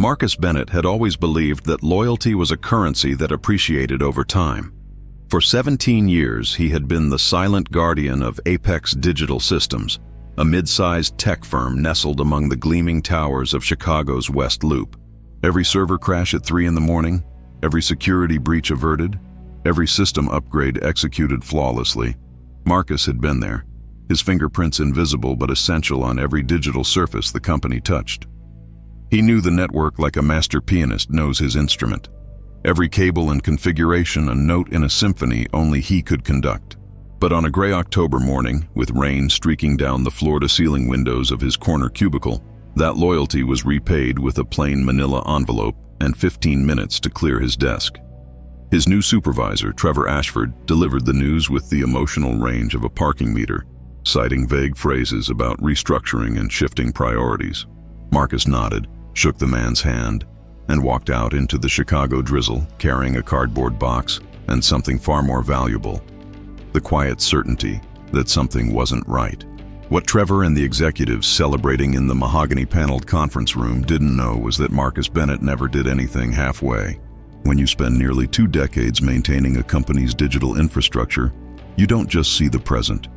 Marcus Bennett had always believed that loyalty was a currency that appreciated over time. For 17 years, he had been the silent guardian of Apex Digital Systems, a mid-sized tech firm nestled among the gleaming towers of Chicago's West Loop. Every server crash at 3 in the morning, every security breach averted, every system upgrade executed flawlessly. Marcus had been there, his fingerprints invisible but essential on every digital surface the company touched. He knew the network like a master pianist knows his instrument. Every cable and configuration a note in a symphony only he could conduct. But on a gray October morning, with rain streaking down the floor-to-ceiling windows of his corner cubicle, that loyalty was repaid with a plain manila envelope and 15 minutes to clear his desk. His new supervisor, Trevor Ashford, delivered the news with the emotional range of a parking meter, citing vague phrases about restructuring and shifting priorities. Marcus nodded, shook the man's hand, and walked out into the Chicago drizzle, carrying a cardboard box and something far more valuable: the quiet certainty that something wasn't right. What Trevor and the executives celebrating in the mahogany-paneled conference room didn't know was that Marcus Bennett never did anything halfway. When you spend nearly 2 decades maintaining a company's digital infrastructure, you don't just see the present.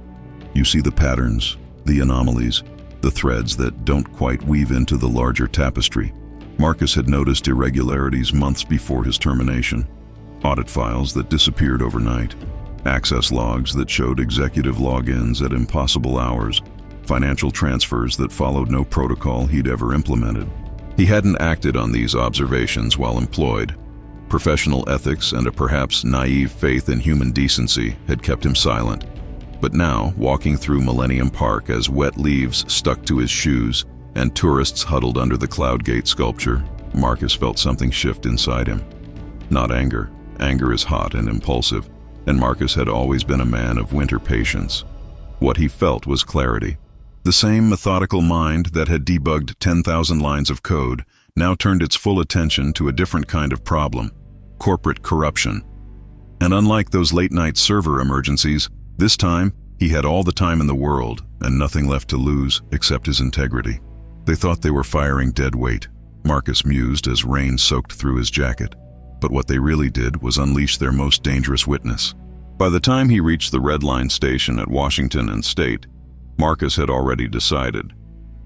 You see the patterns, the anomalies, the threads that don't quite weave into the larger tapestry. Marcus had noticed irregularities months before his termination: audit files that disappeared overnight, access logs that showed executive logins at impossible hours, financial transfers that followed no protocol he'd ever implemented. He hadn't acted on these observations while employed. Professional ethics and a perhaps naive faith in human decency had kept him silent. But now, walking through Millennium Park as wet leaves stuck to his shoes and tourists huddled under the Cloudgate sculpture, Marcus felt something shift inside him. Not anger. Anger is hot and impulsive, and Marcus had always been a man of winter patience. What he felt was clarity. The same methodical mind that had debugged 10,000 lines of code now turned its full attention to a different kind of problem: corporate corruption. And unlike those late-night server emergencies, this time he had all the time in the world and nothing left to lose except his integrity. They thought they were firing dead weight, Marcus mused as rain soaked through his jacket. But what they really did was unleash their most dangerous witness. By the time he reached the Red Line station at Washington and State, Marcus had already decided.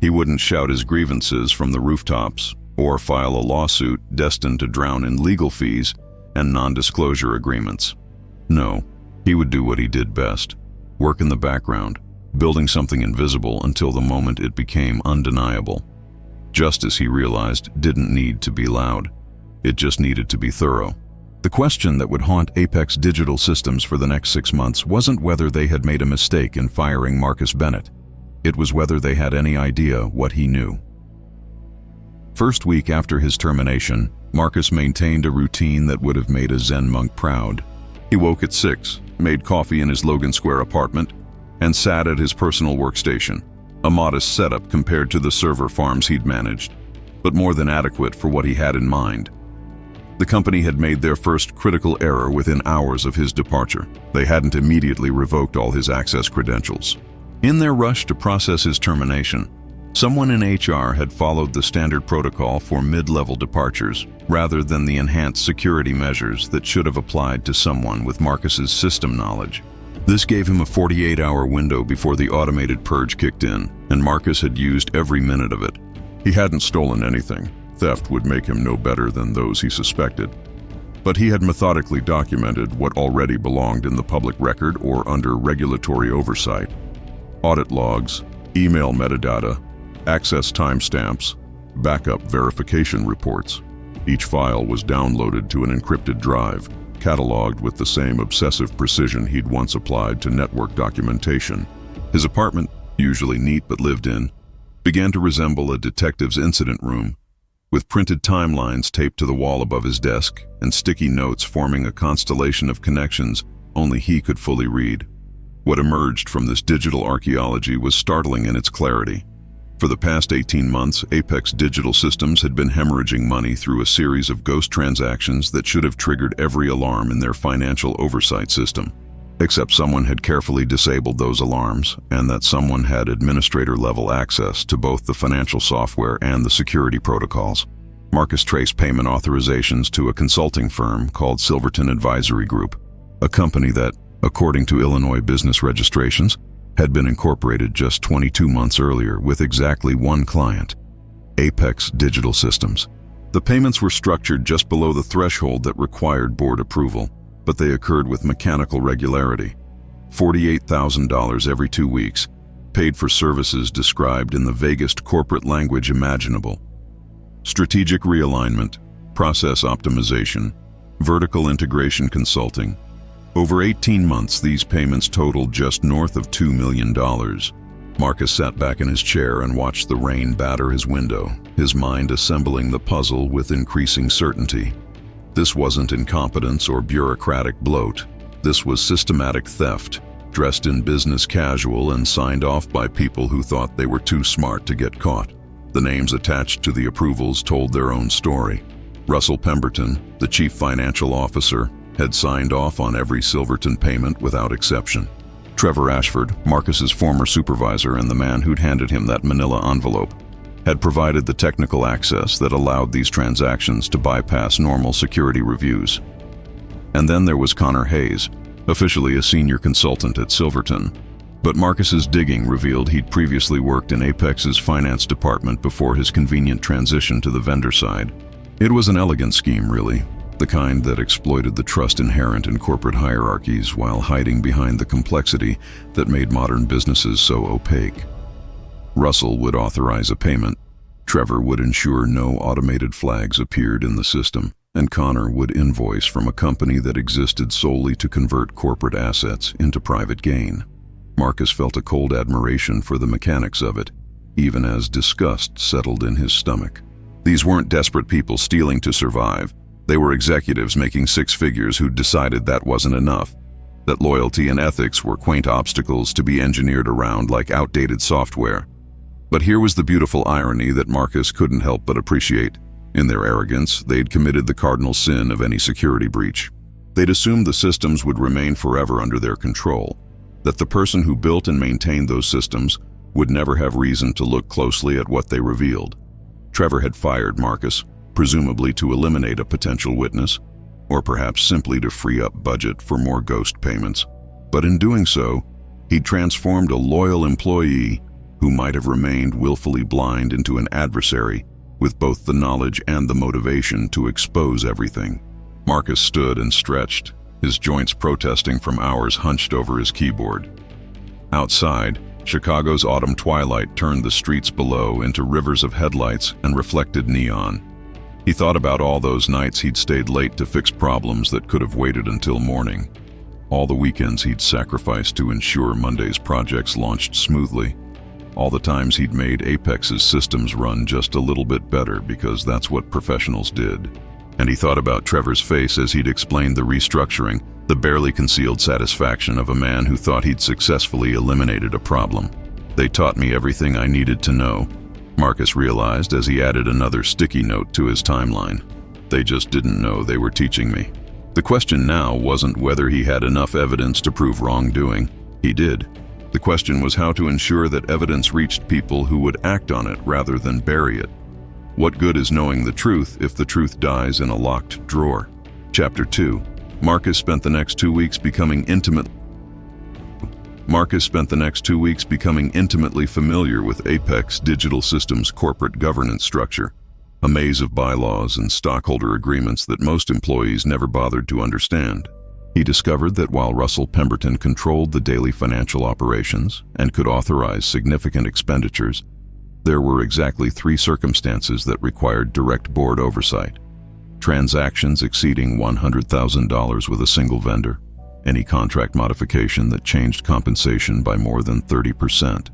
He wouldn't shout his grievances from the rooftops or file a lawsuit destined to drown in legal fees and non-disclosure agreements. No, he would do what he did best: work in the background, building something invisible until the moment it became undeniable. Justice, he realized, didn't need to be loud. It just needed to be thorough. The question that would haunt Apex Digital Systems for the next 6 months wasn't whether they had made a mistake in firing Marcus Bennett. It was whether they had any idea what he knew. First week after his termination, Marcus maintained a routine that would have made a Zen monk proud. He woke at 6, made coffee in his Logan Square apartment, and sat at his personal workstation, a modest setup compared to the server farms he'd managed, but more than adequate for what he had in mind. The company had made their first critical error within hours of his departure. They hadn't immediately revoked all his access credentials. In their rush to process his termination, someone in HR had followed the standard protocol for mid-level departures rather than the enhanced security measures that should have applied to someone with Marcus's system knowledge. This gave him a 48-hour window before the automated purge kicked in, and Marcus had used every minute of it. He hadn't stolen anything. Theft would make him no better than those he suspected. But he had methodically documented what already belonged in the public record or under regulatory oversight: audit logs, email metadata, access timestamps, backup verification reports. Each file was downloaded to an encrypted drive, cataloged with the same obsessive precision he'd once applied to network documentation. His apartment, usually neat but lived in, began to resemble a detective's incident room, with printed timelines taped to the wall above his desk and sticky notes forming a constellation of connections only he could fully read. What emerged from this digital archaeology was startling in its clarity. For the past 18 months, Apex Digital Systems had been hemorrhaging money through a series of ghost transactions that should have triggered every alarm in their financial oversight system. Except someone had carefully disabled those alarms, and that someone had administrator-level access to both the financial software and the security protocols. Marcus traced payment authorizations to a consulting firm called Silverton Advisory Group, a company that, according to Illinois business registrations, had been incorporated just 22 months earlier with exactly one client, Apex Digital Systems. The payments were structured just below the threshold that required board approval, but they occurred with mechanical regularity. $48,000 every 2 weeks, paid for services described in the vaguest corporate language imaginable. Strategic realignment, process optimization, vertical integration consulting. Over 18 months, these payments totaled just north of $2 million. Marcus sat back in his chair and watched the rain batter his window, his mind assembling the puzzle with increasing certainty. This wasn't incompetence or bureaucratic bloat. This was systematic theft, dressed in business casual and signed off by people who thought they were too smart to get caught. The names attached to the approvals told their own story. Russell Pemberton, the chief financial officer, had signed off on every Silverton payment without exception. Trevor Ashford, Marcus's former supervisor and the man who'd handed him that manila envelope, had provided the technical access that allowed these transactions to bypass normal security reviews. And then there was Connor Hayes, officially a senior consultant at Silverton, but Marcus's digging revealed he'd previously worked in Apex's finance department before his convenient transition to the vendor side. It was an elegant scheme, really, the kind that exploited the trust inherent in corporate hierarchies while hiding behind the complexity that made modern businesses so opaque. Russell would authorize a payment, Trevor would ensure no automated flags appeared in the system, and Connor would invoice from a company that existed solely to convert corporate assets into private gain. Marcus felt a cold admiration for the mechanics of it, even as disgust settled in his stomach. These weren't desperate people stealing to survive. They were executives making six figures who'd decided that wasn't enough, that loyalty and ethics were quaint obstacles to be engineered around like outdated software. But here was the beautiful irony that Marcus couldn't help but appreciate. In their arrogance, they'd committed the cardinal sin of any security breach. They'd assumed the systems would remain forever under their control, that the person who built and maintained those systems would never have reason to look closely at what they revealed. Trevor had fired Marcus, presumably to eliminate a potential witness, or perhaps simply to free up budget for more ghost payments. But in doing so, he'd transformed a loyal employee who might have remained willfully blind into an adversary with both the knowledge and the motivation to expose everything. Marcus stood and stretched, his joints protesting from hours hunched over his keyboard. Outside, Chicago's autumn twilight turned the streets below into rivers of headlights and reflected neon. He thought about all those nights he'd stayed late to fix problems that could have waited until morning. All the weekends he'd sacrificed to ensure Monday's projects launched smoothly. All the times he'd made Apex's systems run just a little bit better because that's what professionals did. And he thought about Trevor's face as he'd explained the restructuring, the barely concealed satisfaction of a man who thought he'd successfully eliminated a problem. They taught me everything I needed to know, Marcus realized as he added another sticky note to his timeline. They just didn't know they were teaching me. The question now wasn't whether he had enough evidence to prove wrongdoing. He did. The question was how to ensure that evidence reached people who would act on it rather than bury it. What good is knowing the truth if the truth dies in a locked drawer? Chapter 2. Marcus spent the next 2 weeks becoming intimately familiar with Apex Digital Systems' corporate governance structure, a maze of bylaws and stockholder agreements that most employees never bothered to understand. He discovered that while Russell Pemberton controlled the daily financial operations and could authorize significant expenditures, there were exactly 3 circumstances that required direct board oversight: transactions exceeding $100,000 with a single vendor, any contract modification that changed compensation by more than 30%,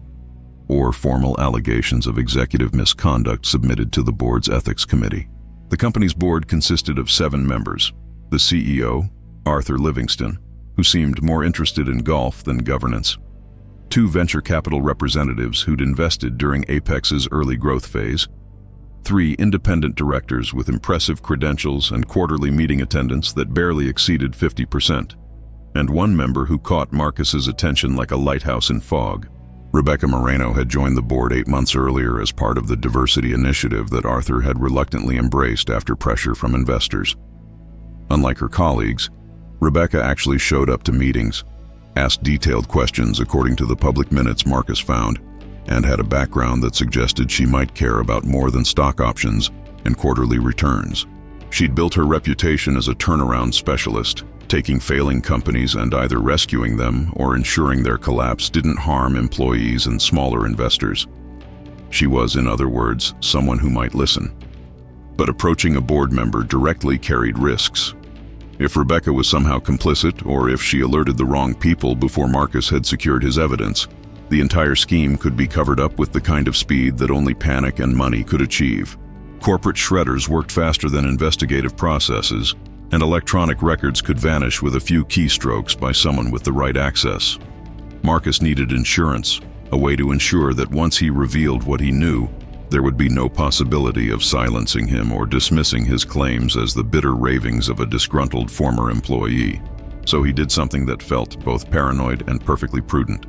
or formal allegations of executive misconduct submitted to the board's ethics committee. The company's board consisted of 7 members: the CEO, Arthur Livingston, who seemed more interested in golf than governance; 2 venture capital representatives who'd invested during Apex's early growth phase; 3 independent directors with impressive credentials and quarterly meeting attendance that barely exceeded 50%, and 1 member who caught Marcus's attention like a lighthouse in fog: Rebecca Moreno had joined the board 8 months earlier as part of the diversity initiative that Arthur had reluctantly embraced after pressure from investors. Unlike her colleagues, Rebecca actually showed up to meetings, asked detailed questions according to the public minutes Marcus found, and had a background that suggested she might care about more than stock options and quarterly returns. She'd built her reputation as a turnaround specialist, taking failing companies and either rescuing them or ensuring their collapse didn't harm employees and smaller investors. She was, in other words, someone who might listen. But approaching a board member directly carried risks. If Rebecca was somehow complicit, or if she alerted the wrong people before Marcus had secured his evidence, the entire scheme could be covered up with the kind of speed that only panic and money could achieve. Corporate shredders worked faster than investigative processes, and electronic records could vanish with a few keystrokes by someone with the right access. Marcus needed insurance, a way to ensure that once he revealed what he knew, there would be no possibility of silencing him or dismissing his claims as the bitter ravings of a disgruntled former employee. So he did something that felt both paranoid and perfectly prudent.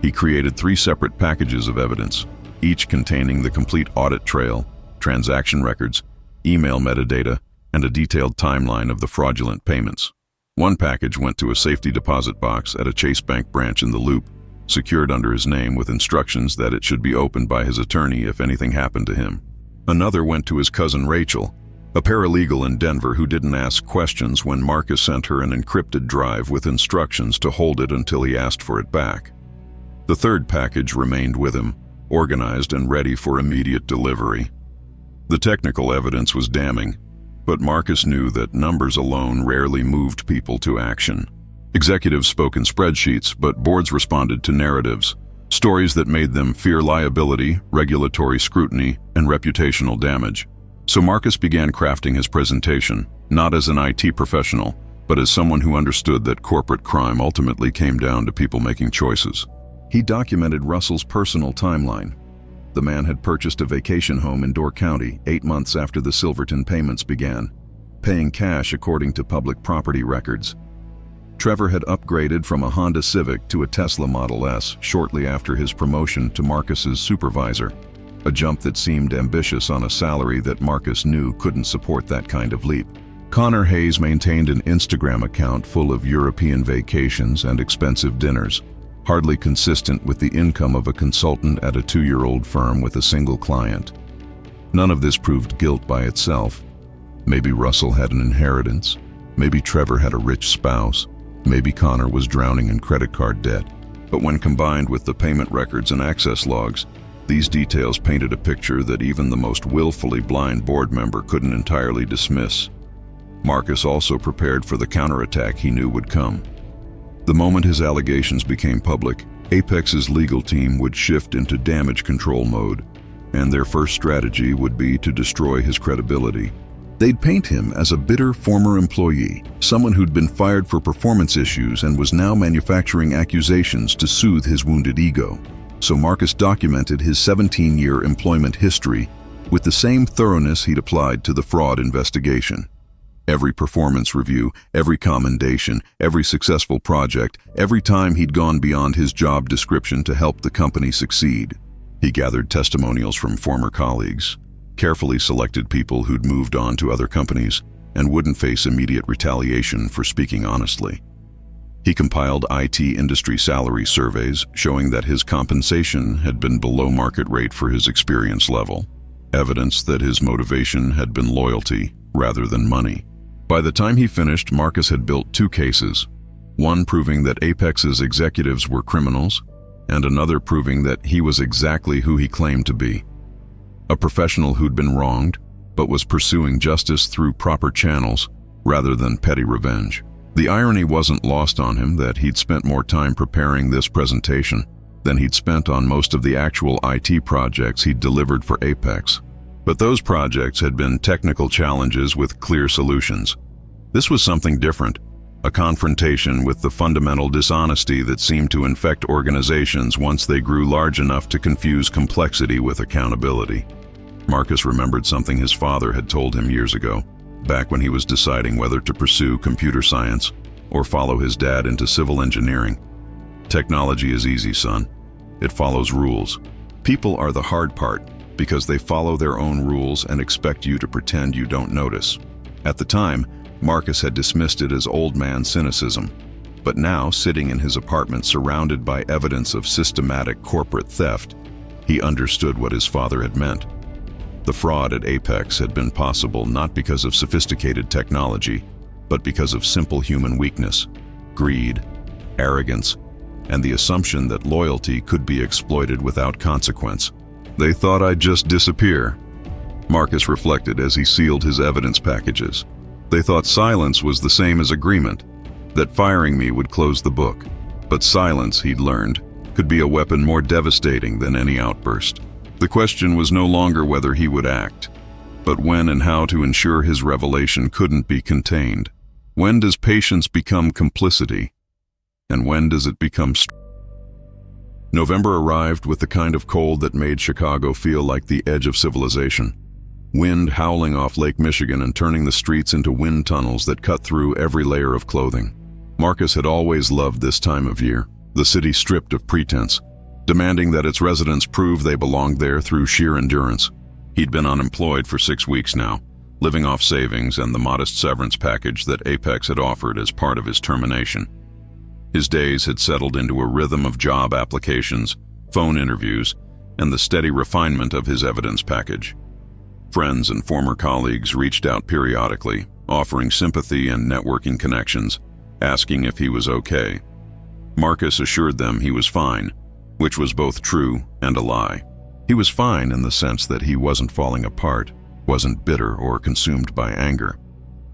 He created 3 separate packages of evidence, each containing the complete audit trail, transaction records, email metadata, and a detailed timeline of the fraudulent payments. One package went to a safety deposit box at a Chase Bank branch in the Loop, secured under his name with instructions that it should be opened by his attorney if anything happened to him. Another went to his cousin Rachel, a paralegal in Denver who didn't ask questions when Marcus sent her an encrypted drive with instructions to hold it until he asked for it back. The third package remained with him, organized and ready for immediate delivery. The technical evidence was damning, but Marcus knew that numbers alone rarely moved people to action. Executives spoke in spreadsheets, but boards responded to narratives, stories that made them fear liability, regulatory scrutiny, and reputational damage. So Marcus began crafting his presentation, not as an IT professional, but as someone who understood that corporate crime ultimately came down to people making choices. He documented Russell's personal timeline. The man had purchased a vacation home in Door County 8 months after the Silverton payments began, paying cash according to public property records. Trevor had upgraded from a Honda Civic to a Tesla Model S shortly after his promotion to Marcus's supervisor, a jump that seemed ambitious on a salary that Marcus knew couldn't support that kind of leap. Connor Hayes maintained an Instagram account full of European vacations and expensive dinners, hardly consistent with the income of a consultant at a 2-year-old firm with a single client. None of this proved guilt by itself. Maybe Russell had an inheritance, maybe Trevor had a rich spouse, maybe Connor was drowning in credit card debt. But when combined with the payment records and access logs, these details painted a picture that even the most willfully blind board member couldn't entirely dismiss. Marcus also prepared for the counterattack he knew would come. The moment his allegations became public, Apex's legal team would shift into damage control mode, and their first strategy would be to destroy his credibility. They'd paint him as a bitter former employee, someone who'd been fired for performance issues and was now manufacturing accusations to soothe his wounded ego. So Marcus documented his 17-year employment history with the same thoroughness he'd applied to the fraud investigation. Every performance review, every commendation, every successful project, every time he'd gone beyond his job description to help the company succeed. He gathered testimonials from former colleagues, carefully selected people who'd moved on to other companies and wouldn't face immediate retaliation for speaking honestly. He compiled IT industry salary surveys showing that his compensation had been below market rate for his experience level, evidence that his motivation had been loyalty rather than money. By the time he finished, Marcus had built 2 cases, one proving that Apex's executives were criminals, and another proving that he was exactly who he claimed to be. A professional who'd been wronged, but was pursuing justice through proper channels rather than petty revenge. The irony wasn't lost on him that he'd spent more time preparing this presentation than he'd spent on most of the actual IT projects he'd delivered for Apex. But those projects had been technical challenges with clear solutions. This was something different, a confrontation with the fundamental dishonesty that seemed to infect organizations once they grew large enough to confuse complexity with accountability. Marcus remembered something his father had told him years ago, back when he was deciding whether to pursue computer science or follow his dad into civil engineering. "Technology is easy, son. It follows rules. People are the hard part because they follow their own rules and expect you to pretend you don't notice. At the time, Marcus had dismissed it as old man cynicism. But now, sitting in his apartment surrounded by evidence of systematic corporate theft, he understood what his father had meant. The fraud at Apex had been possible not because of sophisticated technology, but because of simple human weakness, greed, arrogance, and the assumption that loyalty could be exploited without consequence. "They thought I'd just disappear," Marcus reflected as he sealed his evidence packages. "They thought silence was the same as agreement, that firing me would close the book. But silence, he'd learned, could be a weapon more devastating than any outburst." The question was no longer whether he would act, but when and how to ensure his revelation couldn't be contained. When does patience become complicity? And when does it become November arrived with the kind of cold that made Chicago feel like the edge of civilization. Wind howling off Lake Michigan and turning the streets into wind tunnels that cut through every layer of clothing. Marcus had always loved this time of year, the city stripped of pretense, demanding that its residents prove they belonged there through sheer endurance. He'd been unemployed for 6 weeks now, living off savings and the modest severance package that Apex had offered as part of his termination. His days had settled into a rhythm of job applications, phone interviews, and the steady refinement of his evidence package. Friends and former colleagues reached out periodically, offering sympathy and networking connections, asking if he was okay. Marcus assured them he was fine, which was both true and a lie. He was fine in the sense that he wasn't falling apart, wasn't bitter or consumed by anger.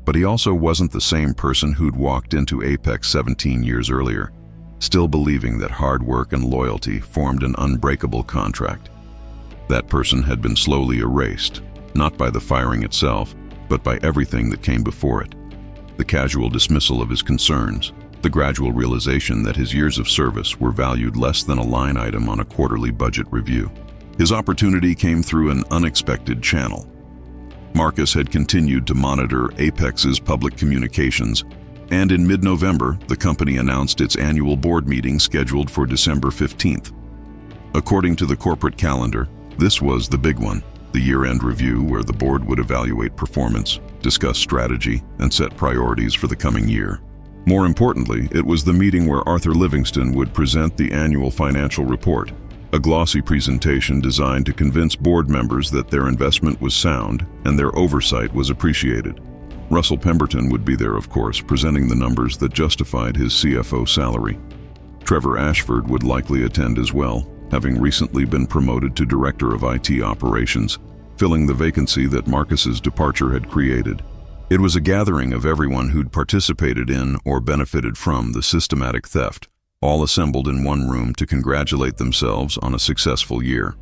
But he also wasn't the same person who'd walked into Apex 17 years earlier, still believing that hard work and loyalty formed an unbreakable contract. That person had been slowly erased, not by the firing itself, but by everything that came before it. The casual dismissal of his concerns, the gradual realization that his years of service were valued less than a line item on a quarterly budget review. His opportunity came through an unexpected channel. Marcus had continued to monitor Apex's public communications, and in mid-November, the company announced its annual board meeting scheduled for December 15th. According to the corporate calendar, this was the big one, the year-end review where the board would evaluate performance, discuss strategy, and set priorities for the coming year. More importantly, it was the meeting where Arthur Livingston would present the annual financial report, a glossy presentation designed to convince board members that their investment was sound and their oversight was appreciated. Russell Pemberton would be there, of course, presenting the numbers that justified his CFO salary. Trevor Ashford would likely attend as well, having recently been promoted to Director of IT Operations, filling the vacancy that Marcus's departure had created. It was a gathering of everyone who'd participated in or benefited from the systematic theft, all assembled in one room to congratulate themselves on a successful year.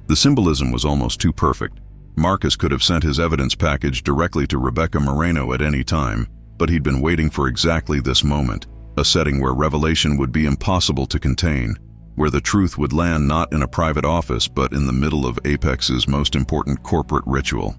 The symbolism was almost too perfect. Marcus could have sent his evidence package directly to Rebecca Moreno at any time, but he'd been waiting for exactly this moment, a setting where revelation would be impossible to contain, where the truth would land not in a private office but in the middle of Apex's most important corporate ritual.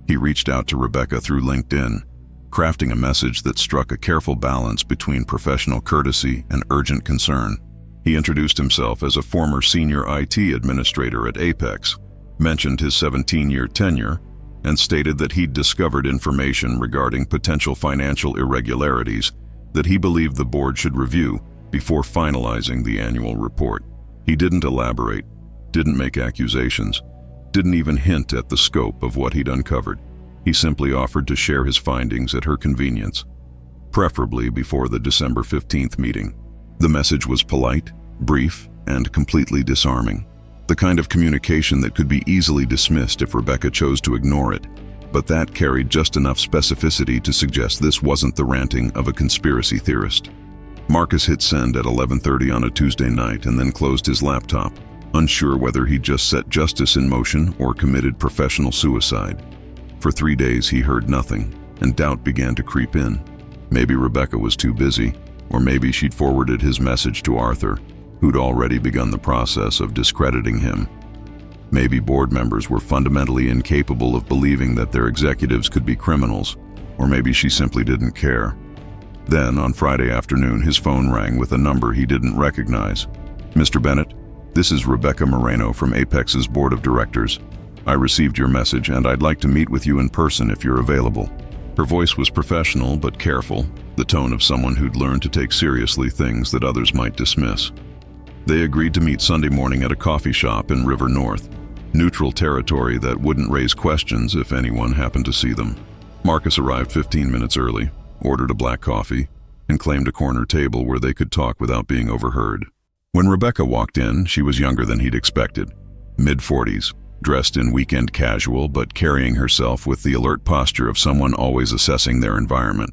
He reached out to Rebecca through LinkedIn, crafting a message that struck a careful balance between professional courtesy and urgent concern. He introduced himself as a former senior IT administrator at Apex, mentioned his 17-year tenure, and stated that he'd discovered information regarding potential financial irregularities that he believed the board should review before finalizing the annual report. He didn't elaborate, didn't make accusations, didn't even hint at the scope of what he'd uncovered. He simply offered to share his findings at her convenience, preferably before the December 15th meeting. The message was polite, brief, and completely disarming. The kind of communication that could be easily dismissed if Rebecca chose to ignore it, but that carried just enough specificity to suggest this wasn't the ranting of a conspiracy theorist. Marcus hit send at 11:30 on a Tuesday night and then closed his laptop, unsure whether he'd just set justice in motion or committed professional suicide. For 3 days he heard nothing, and doubt began to creep in. Maybe Rebecca was too busy, or maybe she'd forwarded his message to Arthur, who'd already begun the process of discrediting him. Maybe board members were fundamentally incapable of believing that their executives could be criminals, or maybe she simply didn't care. Then, on Friday afternoon, his phone rang with a number he didn't recognize. "Mr. Bennett, This is Rebecca Moreno from Apex's Board of Directors. I received your message and I'd like to meet with you in person if you're available. Her voice was professional but careful, the tone of someone who'd learned to take seriously things that others might dismiss. They agreed to meet Sunday morning at a coffee shop in River North, neutral territory that wouldn't raise questions if anyone happened to see them. Marcus arrived 15 minutes early, ordered a black coffee, and claimed a corner table where they could talk without being overheard. When Rebecca walked in, she was younger than he'd expected, mid-40s, dressed in weekend casual but carrying herself with the alert posture of someone always assessing their environment.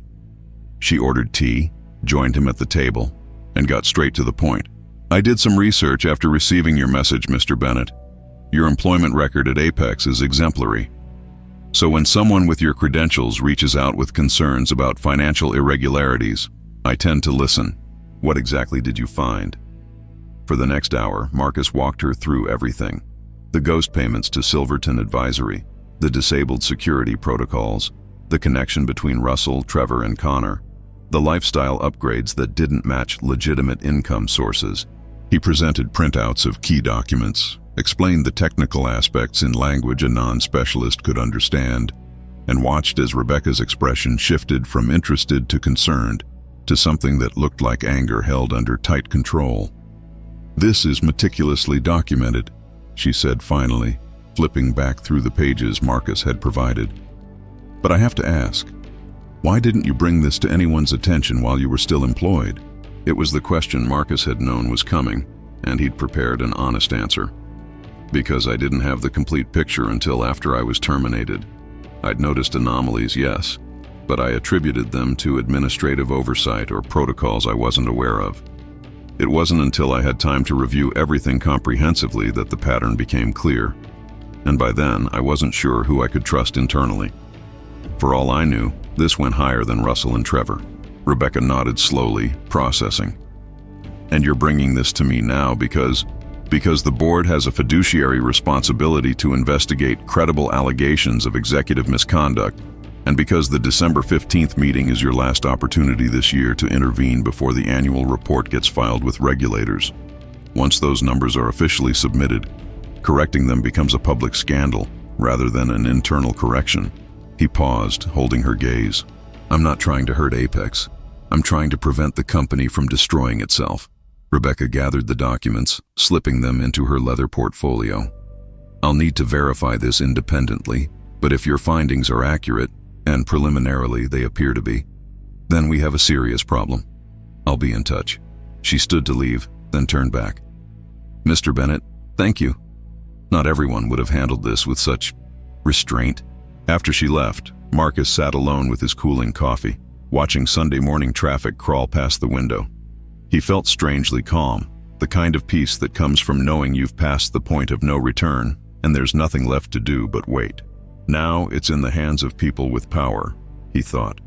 She ordered tea, joined him at the table, and got straight to the point. I did some research after receiving your message, Mr. Bennett. Your employment record at Apex is exemplary. So when someone with your credentials reaches out with concerns about financial irregularities, I tend to listen. What exactly did you find? For the next hour, Marcus walked her through everything. The ghost payments to Silverton Advisory, the disabled security protocols, the connection between Russell, Trevor, and Connor, the lifestyle upgrades that didn't match legitimate income sources. He presented printouts of key documents, explained the technical aspects in language a non-specialist could understand, and watched as Rebecca's expression shifted from interested to concerned to something that looked like anger held under tight control. This is meticulously documented, she said finally, flipping back through the pages Marcus had provided. But I have to ask, why didn't you bring this to anyone's attention while you were still employed? It was the question Marcus had known was coming, and he'd prepared an honest answer. Because I didn't have the complete picture until after I was terminated. I'd noticed anomalies, yes, but I attributed them to administrative oversight or protocols I wasn't aware of. It wasn't until I had time to review everything comprehensively that the pattern became clear, and by then I wasn't sure who I could trust internally. For all I knew, this went higher than Russell and Trevor. Rebecca nodded slowly, processing. And you're bringing this to me now because the board has a fiduciary responsibility to investigate credible allegations of executive misconduct, and because the December 15th meeting is your last opportunity this year to intervene before the annual report gets filed with regulators. Once those numbers are officially submitted, correcting them becomes a public scandal rather than an internal correction. He paused, holding her gaze. I'm not trying to hurt Apex. I'm trying to prevent the company from destroying itself. Rebecca gathered the documents, slipping them into her leather portfolio. I'll need to verify this independently, but if your findings are accurate, and preliminarily they appear to be, then we have a serious problem. I'll be in touch. She stood to leave, then turned back. Mr. Bennett, thank you. Not everyone would have handled this with such restraint. After she left, Marcus sat alone with his cooling coffee, watching Sunday morning traffic crawl past the window. He felt strangely calm, the kind of peace that comes from knowing you've passed the point of no return and there's nothing left to do but wait. Now it's in the hands of people with power, he thought,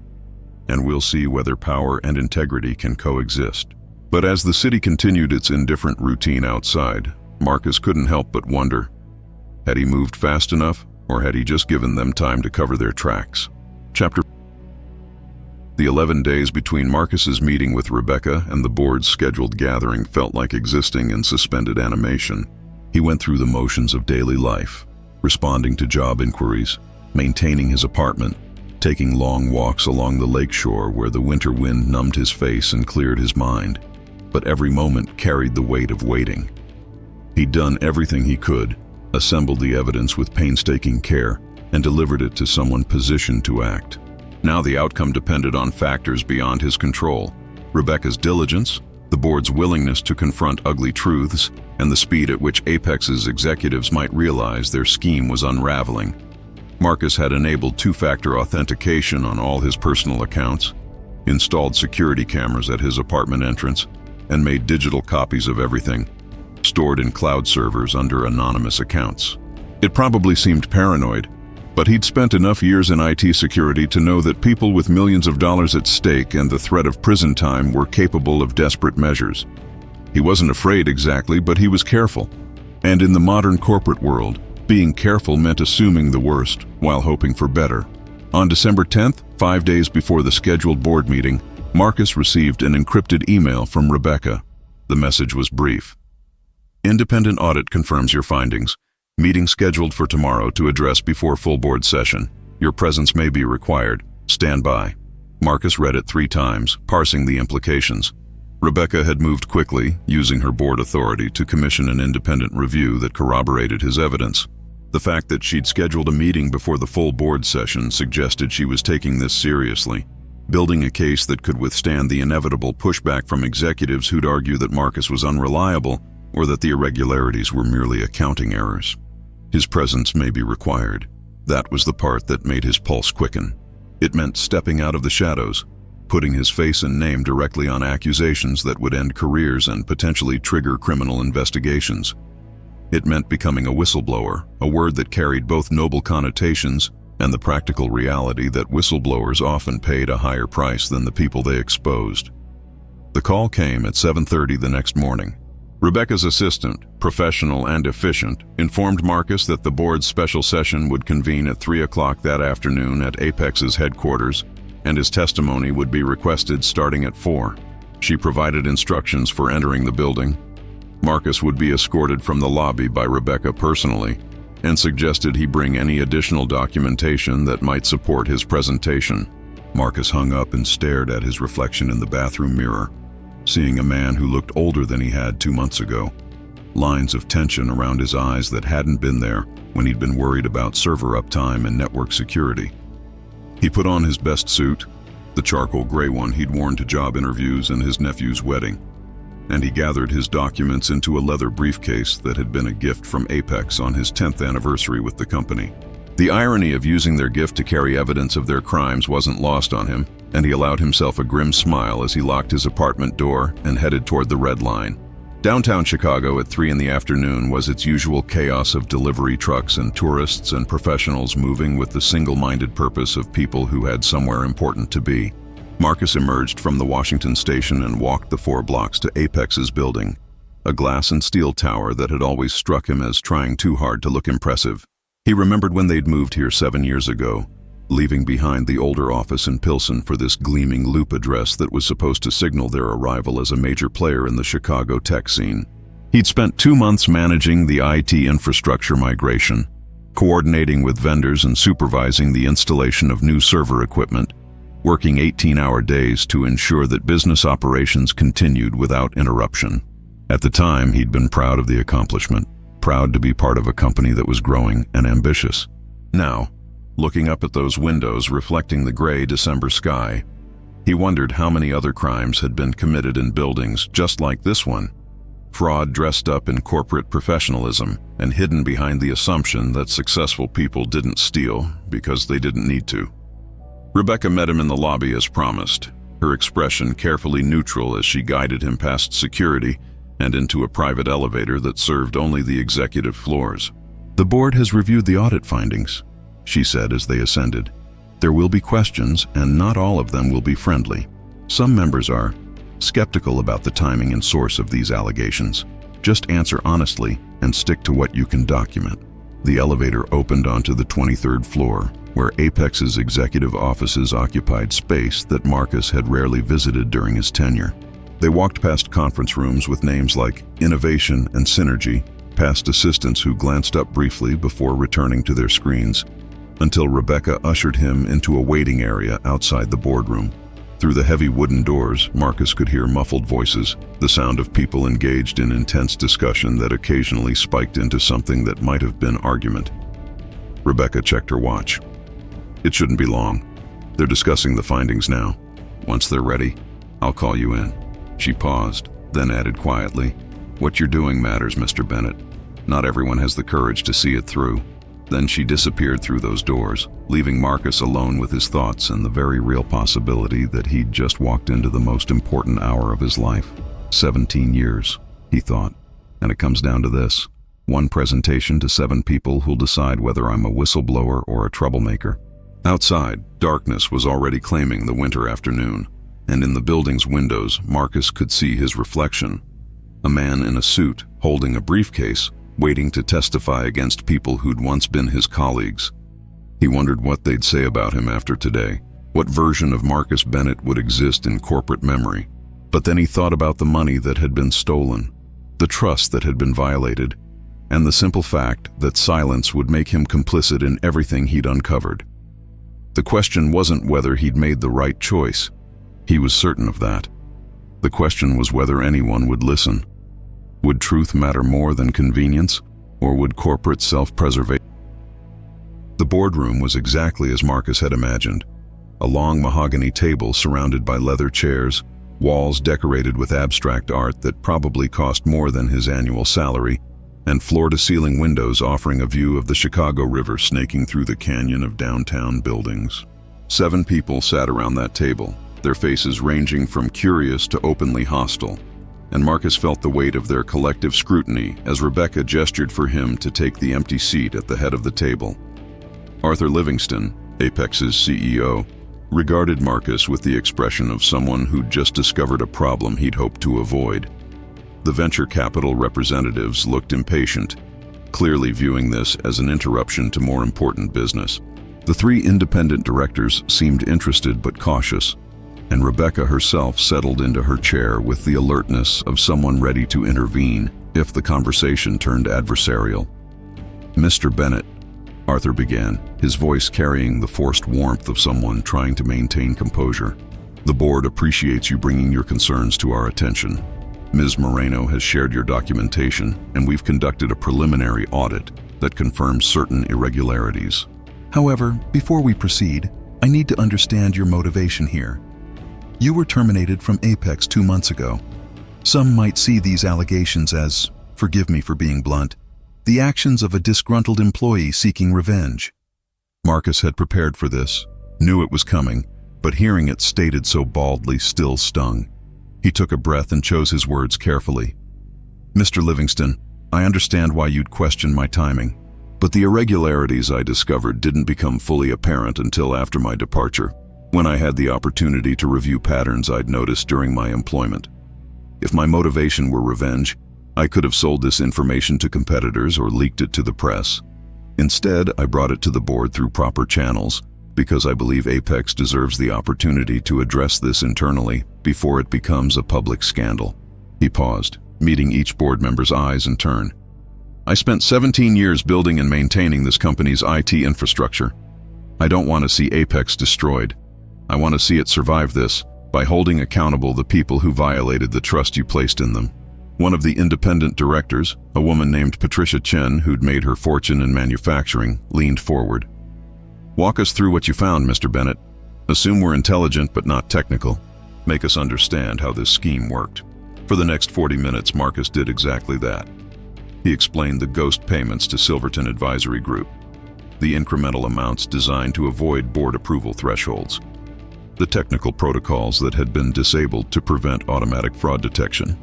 and we'll see whether power and integrity can coexist. But as the city continued its indifferent routine outside, Marcus couldn't help but wonder, had he moved fast enough, or had he just given them time to cover their tracks? The 11 days between Marcus's meeting with Rebecca and the board's scheduled gathering felt like existing in suspended animation. He went through the motions of daily life, responding to job inquiries, maintaining his apartment, taking long walks along the lakeshore where the winter wind numbed his face and cleared his mind. But every moment carried the weight of waiting. He'd done everything he could, assembled the evidence with painstaking care, and delivered it to someone positioned to act. Now the outcome depended on factors beyond his control: Rebecca's diligence, the board's willingness to confront ugly truths, and the speed at which Apex's executives might realize their scheme was unraveling. Marcus had enabled two-factor authentication on all his personal accounts, installed security cameras at his apartment entrance, and made digital copies of everything, stored in cloud servers under anonymous accounts. It probably seemed paranoid, but he'd spent enough years in IT security to know that people with millions of dollars at stake and the threat of prison time were capable of desperate measures. He wasn't afraid exactly, but he was careful. And in the modern corporate world, being careful meant assuming the worst while hoping for better. On December 10th, 5 days before the scheduled board meeting, Marcus received an encrypted email from Rebecca. The message was brief. Independent audit confirms your findings. Meeting scheduled for tomorrow to address before full board session. Your presence may be required. Stand by. Marcus read it 3 times, parsing the implications. Rebecca had moved quickly, using her board authority to commission an independent review that corroborated his evidence. The fact that she'd scheduled a meeting before the full board session suggested she was taking this seriously, building a case that could withstand the inevitable pushback from executives who'd argue that Marcus was unreliable or that the irregularities were merely accounting errors. His presence may be required. That was the part that made his pulse quicken. It meant stepping out of the shadows, putting his face and name directly on accusations that would end careers and potentially trigger criminal investigations. It meant becoming a whistleblower, a word that carried both noble connotations and the practical reality that whistleblowers often paid a higher price than the people they exposed. The call came at 7:30 the next morning. Rebecca's assistant, professional and efficient, informed Marcus that the board's special session would convene at 3 o'clock that afternoon at Apex's headquarters, and his testimony would be requested starting at 4. She provided instructions for entering the building. Marcus would be escorted from the lobby by Rebecca personally, and suggested he bring any additional documentation that might support his presentation. Marcus hung up and stared at his reflection in the bathroom mirror, seeing a man who looked older than he had 2 months ago. Lines of tension around his eyes that hadn't been there when he'd been worried about server uptime and network security. He put on his best suit, the charcoal gray one he'd worn to job interviews and his nephew's wedding, and he gathered his documents into a leather briefcase that had been a gift from Apex on his 10th anniversary with the company. The irony of using their gift to carry evidence of their crimes wasn't lost on him, and he allowed himself a grim smile as he locked his apartment door and headed toward the Red Line. Downtown Chicago at 3 in the afternoon was its usual chaos of delivery trucks and tourists and professionals moving with the single-minded purpose of people who had somewhere important to be. Marcus emerged from the Washington station and walked the 4 blocks to Apex's building, a glass and steel tower that had always struck him as trying too hard to look impressive. He remembered when they'd moved here 7 years ago, leaving behind the older office in Pilsen for this gleaming loop address that was supposed to signal their arrival as a major player in the Chicago tech scene. He'd spent 2 months managing the IT infrastructure migration, coordinating with vendors and supervising the installation of new server equipment, working 18-hour days to ensure that business operations continued without interruption. At the time, he'd been proud of the accomplishment, proud to be part of a company that was growing and ambitious. Now, looking up at those windows reflecting the gray December sky, he wondered how many other crimes had been committed in buildings just like this one. Fraud dressed up in corporate professionalism and hidden behind the assumption that successful people didn't steal because they didn't need to. Rebecca met him in the lobby as promised, her expression carefully neutral as she guided him past security and into a private elevator that served only the executive floors. "The board has reviewed the audit findings," she said as they ascended. "There will be questions, and not all of them will be friendly. Some members are skeptical about the timing and source of these allegations. Just answer honestly and stick to what you can document." The elevator opened onto the 23rd floor, where Apex's executive offices occupied space that Marcus had rarely visited during his tenure. They walked past conference rooms with names like Innovation and Synergy, past assistants who glanced up briefly before returning to their screens, until Rebecca ushered him into a waiting area outside the boardroom. Through the heavy wooden doors, Marcus could hear muffled voices, the sound of people engaged in intense discussion that occasionally spiked into something that might have been argument. Rebecca checked her watch. "It shouldn't be long. They're discussing the findings now. Once they're ready, I'll call you in." She paused, then added quietly, "What you're doing matters, Mr. Bennett. Not everyone has the courage to see it through." Then she disappeared through those doors, leaving Marcus alone with his thoughts and the very real possibility that he'd just walked into the most important hour of his life. 17 years, he thought, and it comes down to this: 1 presentation to 7 people who'll decide whether I'm a whistleblower or a troublemaker. Outside, darkness was already claiming the winter afternoon, and in the building's windows, Marcus could see his reflection. A man in a suit, holding a briefcase, waiting to testify against people who'd once been his colleagues. He wondered what they'd say about him after today, what version of Marcus Bennett would exist in corporate memory. But then he thought about the money that had been stolen, the trust that had been violated, and the simple fact that silence would make him complicit in everything he'd uncovered. The question wasn't whether he'd made the right choice. He was certain of that. The question was whether anyone would listen. Would truth matter more than convenience, or would corporate self-preservation? The boardroom was exactly as Marcus had imagined. A long mahogany table surrounded by leather chairs, walls decorated with abstract art that probably cost more than his annual salary, and floor-to-ceiling windows offering a view of the Chicago River snaking through the canyon of downtown buildings. 7 people sat around that table, their faces ranging from curious to openly hostile, and Marcus felt the weight of their collective scrutiny as Rebecca gestured for him to take the empty seat at the head of the table. Arthur Livingston, Apex's CEO, regarded Marcus with the expression of someone who'd just discovered a problem he'd hoped to avoid. The venture capital representatives looked impatient, clearly viewing this as an interruption to more important business. The 3 independent directors seemed interested but cautious, and Rebecca herself settled into her chair with the alertness of someone ready to intervene if the conversation turned adversarial. "Mr. Bennett," Arthur began, his voice carrying the forced warmth of someone trying to maintain composure. "The board appreciates you bringing your concerns to our attention. Ms. Moreno has shared your documentation, and we've conducted a preliminary audit that confirms certain irregularities. However, before we proceed, I need to understand your motivation here. You were terminated from Apex 2 months ago. Some might see these allegations as, forgive me for being blunt, the actions of a disgruntled employee seeking revenge." Marcus had prepared for this, knew it was coming, but hearing it stated so baldly still stung. He took a breath and chose his words carefully. "Mr. Livingston, I understand why you'd question my timing, but the irregularities I discovered didn't become fully apparent until after my departure, when I had the opportunity to review patterns I'd noticed during my employment. If my motivation were revenge, I could have sold this information to competitors or leaked it to the press. Instead, I brought it to the board through proper channels, because I believe Apex deserves the opportunity to address this internally before it becomes a public scandal." He paused, meeting each board member's eyes in turn. "I spent 17 years building and maintaining this company's IT infrastructure. I don't want to see Apex destroyed. I want to see it survive this by holding accountable the people who violated the trust you placed in them." One of the independent directors, a woman named Patricia Chen, who'd made her fortune in manufacturing, leaned forward. "Walk us through what you found, Mr. Bennett. Assume we're intelligent but not technical. Make us understand how this scheme worked." For the next 40 minutes, Marcus did exactly that. He explained the ghost payments to Silverton Advisory Group, the incremental amounts designed to avoid board approval thresholds, the technical protocols that had been disabled to prevent automatic fraud detection.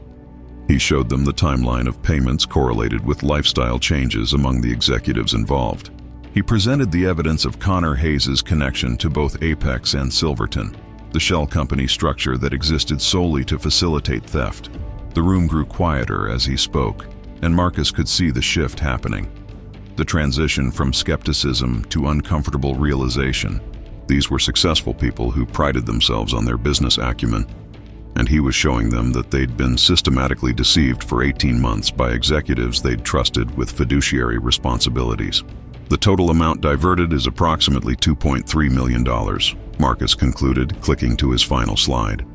He showed them the timeline of payments correlated with lifestyle changes among the executives involved. He presented the evidence of Connor Hayes' connection to both Apex and Silverton, the shell company structure that existed solely to facilitate theft. The room grew quieter as he spoke, and Marcus could see the shift happening. The transition from skepticism to uncomfortable realization. These were successful people who prided themselves on their business acumen, and he was showing them that they'd been systematically deceived for 18 months by executives they'd trusted with fiduciary responsibilities. "The total amount diverted is approximately $2.3 million, Marcus concluded, clicking to his final slide.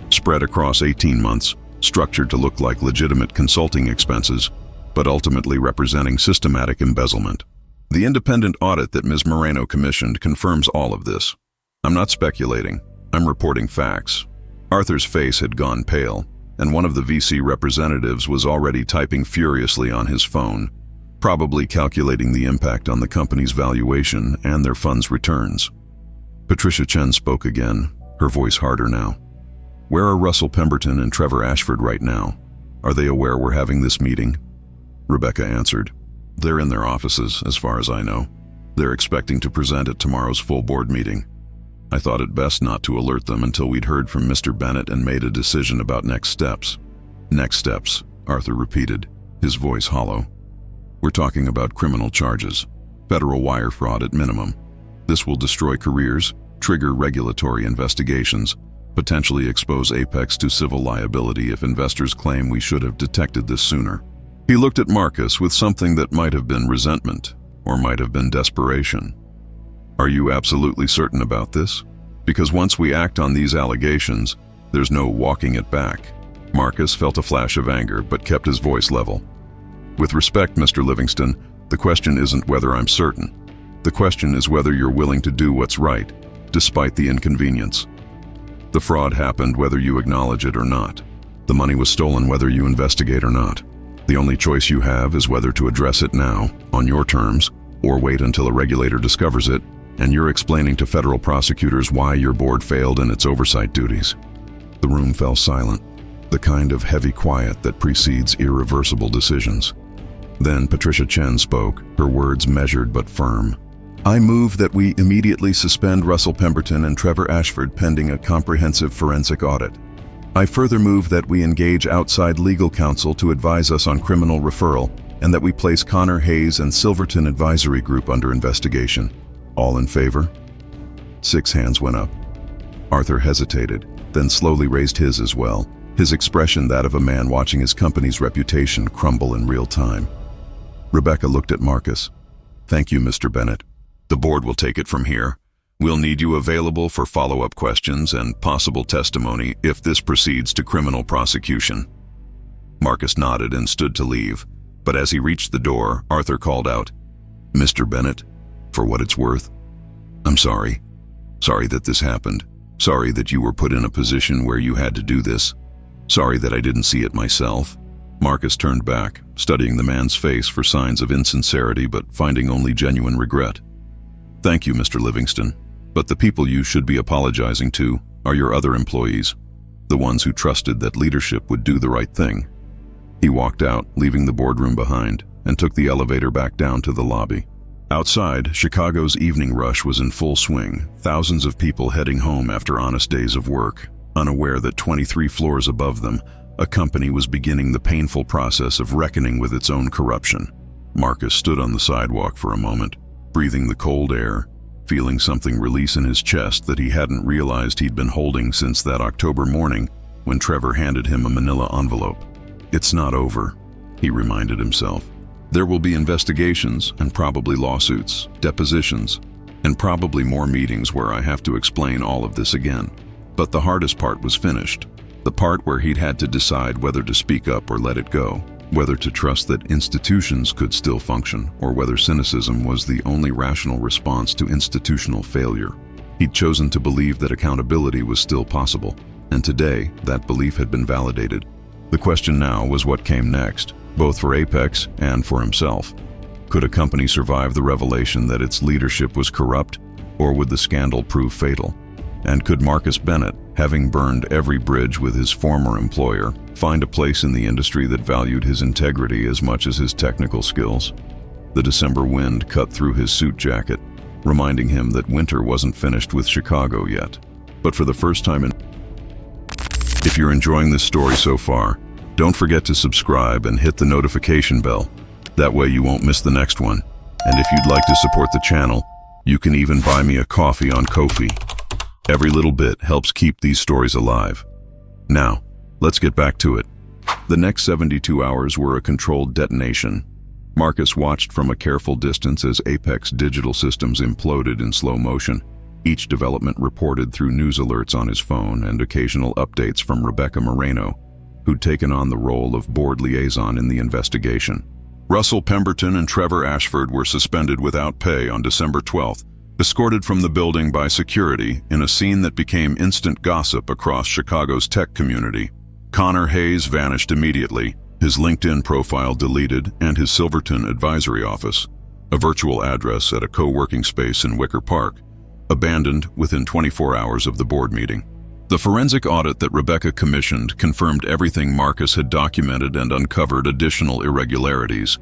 "Spread across 18 months, structured to look like legitimate consulting expenses, but ultimately representing systematic embezzlement. The independent audit that Ms. Moreno commissioned confirms all of this. I'm not speculating, I'm reporting facts." Arthur's face had gone pale, and one of the VC representatives was already typing furiously on his phone, probably calculating the impact on the company's valuation and their fund's returns. Patricia Chen spoke again, her voice harder now. "Where are Russell Pemberton and Trevor Ashford right now? Are they aware we're having this meeting?" Rebecca answered. "They're in their offices, as far as I know. They're expecting to present at tomorrow's full board meeting. I thought it best not to alert them until we'd heard from Mr. Bennett and made a decision about next steps." "Next steps," Arthur repeated, his voice hollow. "We're talking about criminal charges, federal wire fraud at minimum. This will destroy careers, trigger regulatory investigations, potentially expose Apex to civil liability if investors claim we should have detected this sooner. He looked at Marcus with something that might have been resentment, or might have been desperation. Are you absolutely certain about this? Because once we act on these allegations, there's no walking it back. Marcus felt a flash of anger, but kept his voice level. With respect, Mr. Livingston, the question isn't whether I'm certain. The question is whether you're willing to do what's right, despite the inconvenience. The fraud happened whether you acknowledge it or not. The money was stolen whether you investigate or not. The only choice you have is whether to address it now, on your terms, or wait until a regulator discovers it, and you're explaining to federal prosecutors why your board failed in its oversight duties. The room fell silent, the kind of heavy quiet that precedes irreversible decisions. Then Patricia Chen spoke, her words measured but firm. I move that we immediately suspend Russell Pemberton and Trevor Ashford pending a comprehensive forensic audit. I further move that we engage outside legal counsel to advise us on criminal referral, and that we place Connor Hayes and Silverton Advisory Group under investigation. All in favor? 6 hands went up. Arthur hesitated, then slowly raised his as well, his expression that of a man watching his company's reputation crumble in real time. Rebecca looked at Marcus. Thank you, Mr. Bennett. The board will take it from here. We'll need you available for follow-up questions and possible testimony if this proceeds to criminal prosecution. Marcus nodded and stood to leave, but as he reached the door, Arthur called out, Mr. Bennett, for what it's worth, I'm sorry. Sorry that this happened. Sorry that you were put in a position where you had to do this. Sorry that I didn't see it myself. Marcus turned back, studying the man's face for signs of insincerity but finding only genuine regret. Thank you, Mr. Livingston. But the people you should be apologizing to are your other employees, the ones who trusted that leadership would do the right thing. He walked out, leaving the boardroom behind, and took the elevator back down to the lobby. Outside, Chicago's evening rush was in full swing, thousands of people heading home after honest days of work, unaware that 23 floors above them, a company was beginning the painful process of reckoning with its own corruption. Marcus stood on the sidewalk for a moment, breathing the cold air, feeling something release in his chest that he hadn't realized he'd been holding since that October morning when Trevor handed him a manila envelope. It's not over, he reminded himself. There will be investigations and probably lawsuits, depositions, and probably more meetings where I have to explain all of this again. But the hardest part was finished, the part where he'd had to decide whether to speak up or let it go, whether to trust that institutions could still function, or whether cynicism was the only rational response to institutional failure. He'd chosen to believe that accountability was still possible, and today that belief had been validated. The question now was what came next, both for Apex and for himself. Could a company survive the revelation that its leadership was corrupt, or would the scandal prove fatal? And could Marcus Bennett, having burned every bridge with his former employer, find a place in the industry that valued his integrity as much as his technical skills? The December wind cut through his suit jacket, reminding him that winter wasn't finished with Chicago yet. But for the first time in... If you're enjoying this story so far, don't forget to subscribe and hit the notification bell. That way you won't miss the next one. And if you'd like to support the channel, you can even buy me a coffee on Ko-fi. Every little bit helps keep these stories alive. Now, let's get back to it. The next 72 hours were a controlled detonation. Marcus watched from a careful distance as Apex Digital Systems imploded in slow motion, each development reported through news alerts on his phone and occasional updates from Rebecca Moreno, who'd taken on the role of board liaison in the investigation. Russell Pemberton and Trevor Ashford were suspended without pay on December 12th, escorted from the building by security in a scene that became instant gossip across Chicago's tech community. Connor Hayes vanished immediately, his LinkedIn profile deleted, and his Silverton advisory office, a virtual address at a co-working space in Wicker Park, abandoned within 24 hours of the board meeting. The forensic audit that Rebecca commissioned confirmed everything Marcus had documented and uncovered additional irregularities: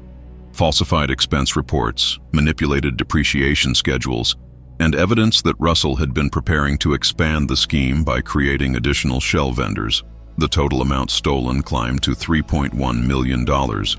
falsified expense reports, manipulated depreciation schedules, and evidence that Russell had been preparing to expand the scheme by creating additional shell vendors. The total amount stolen climbed to $3.1 million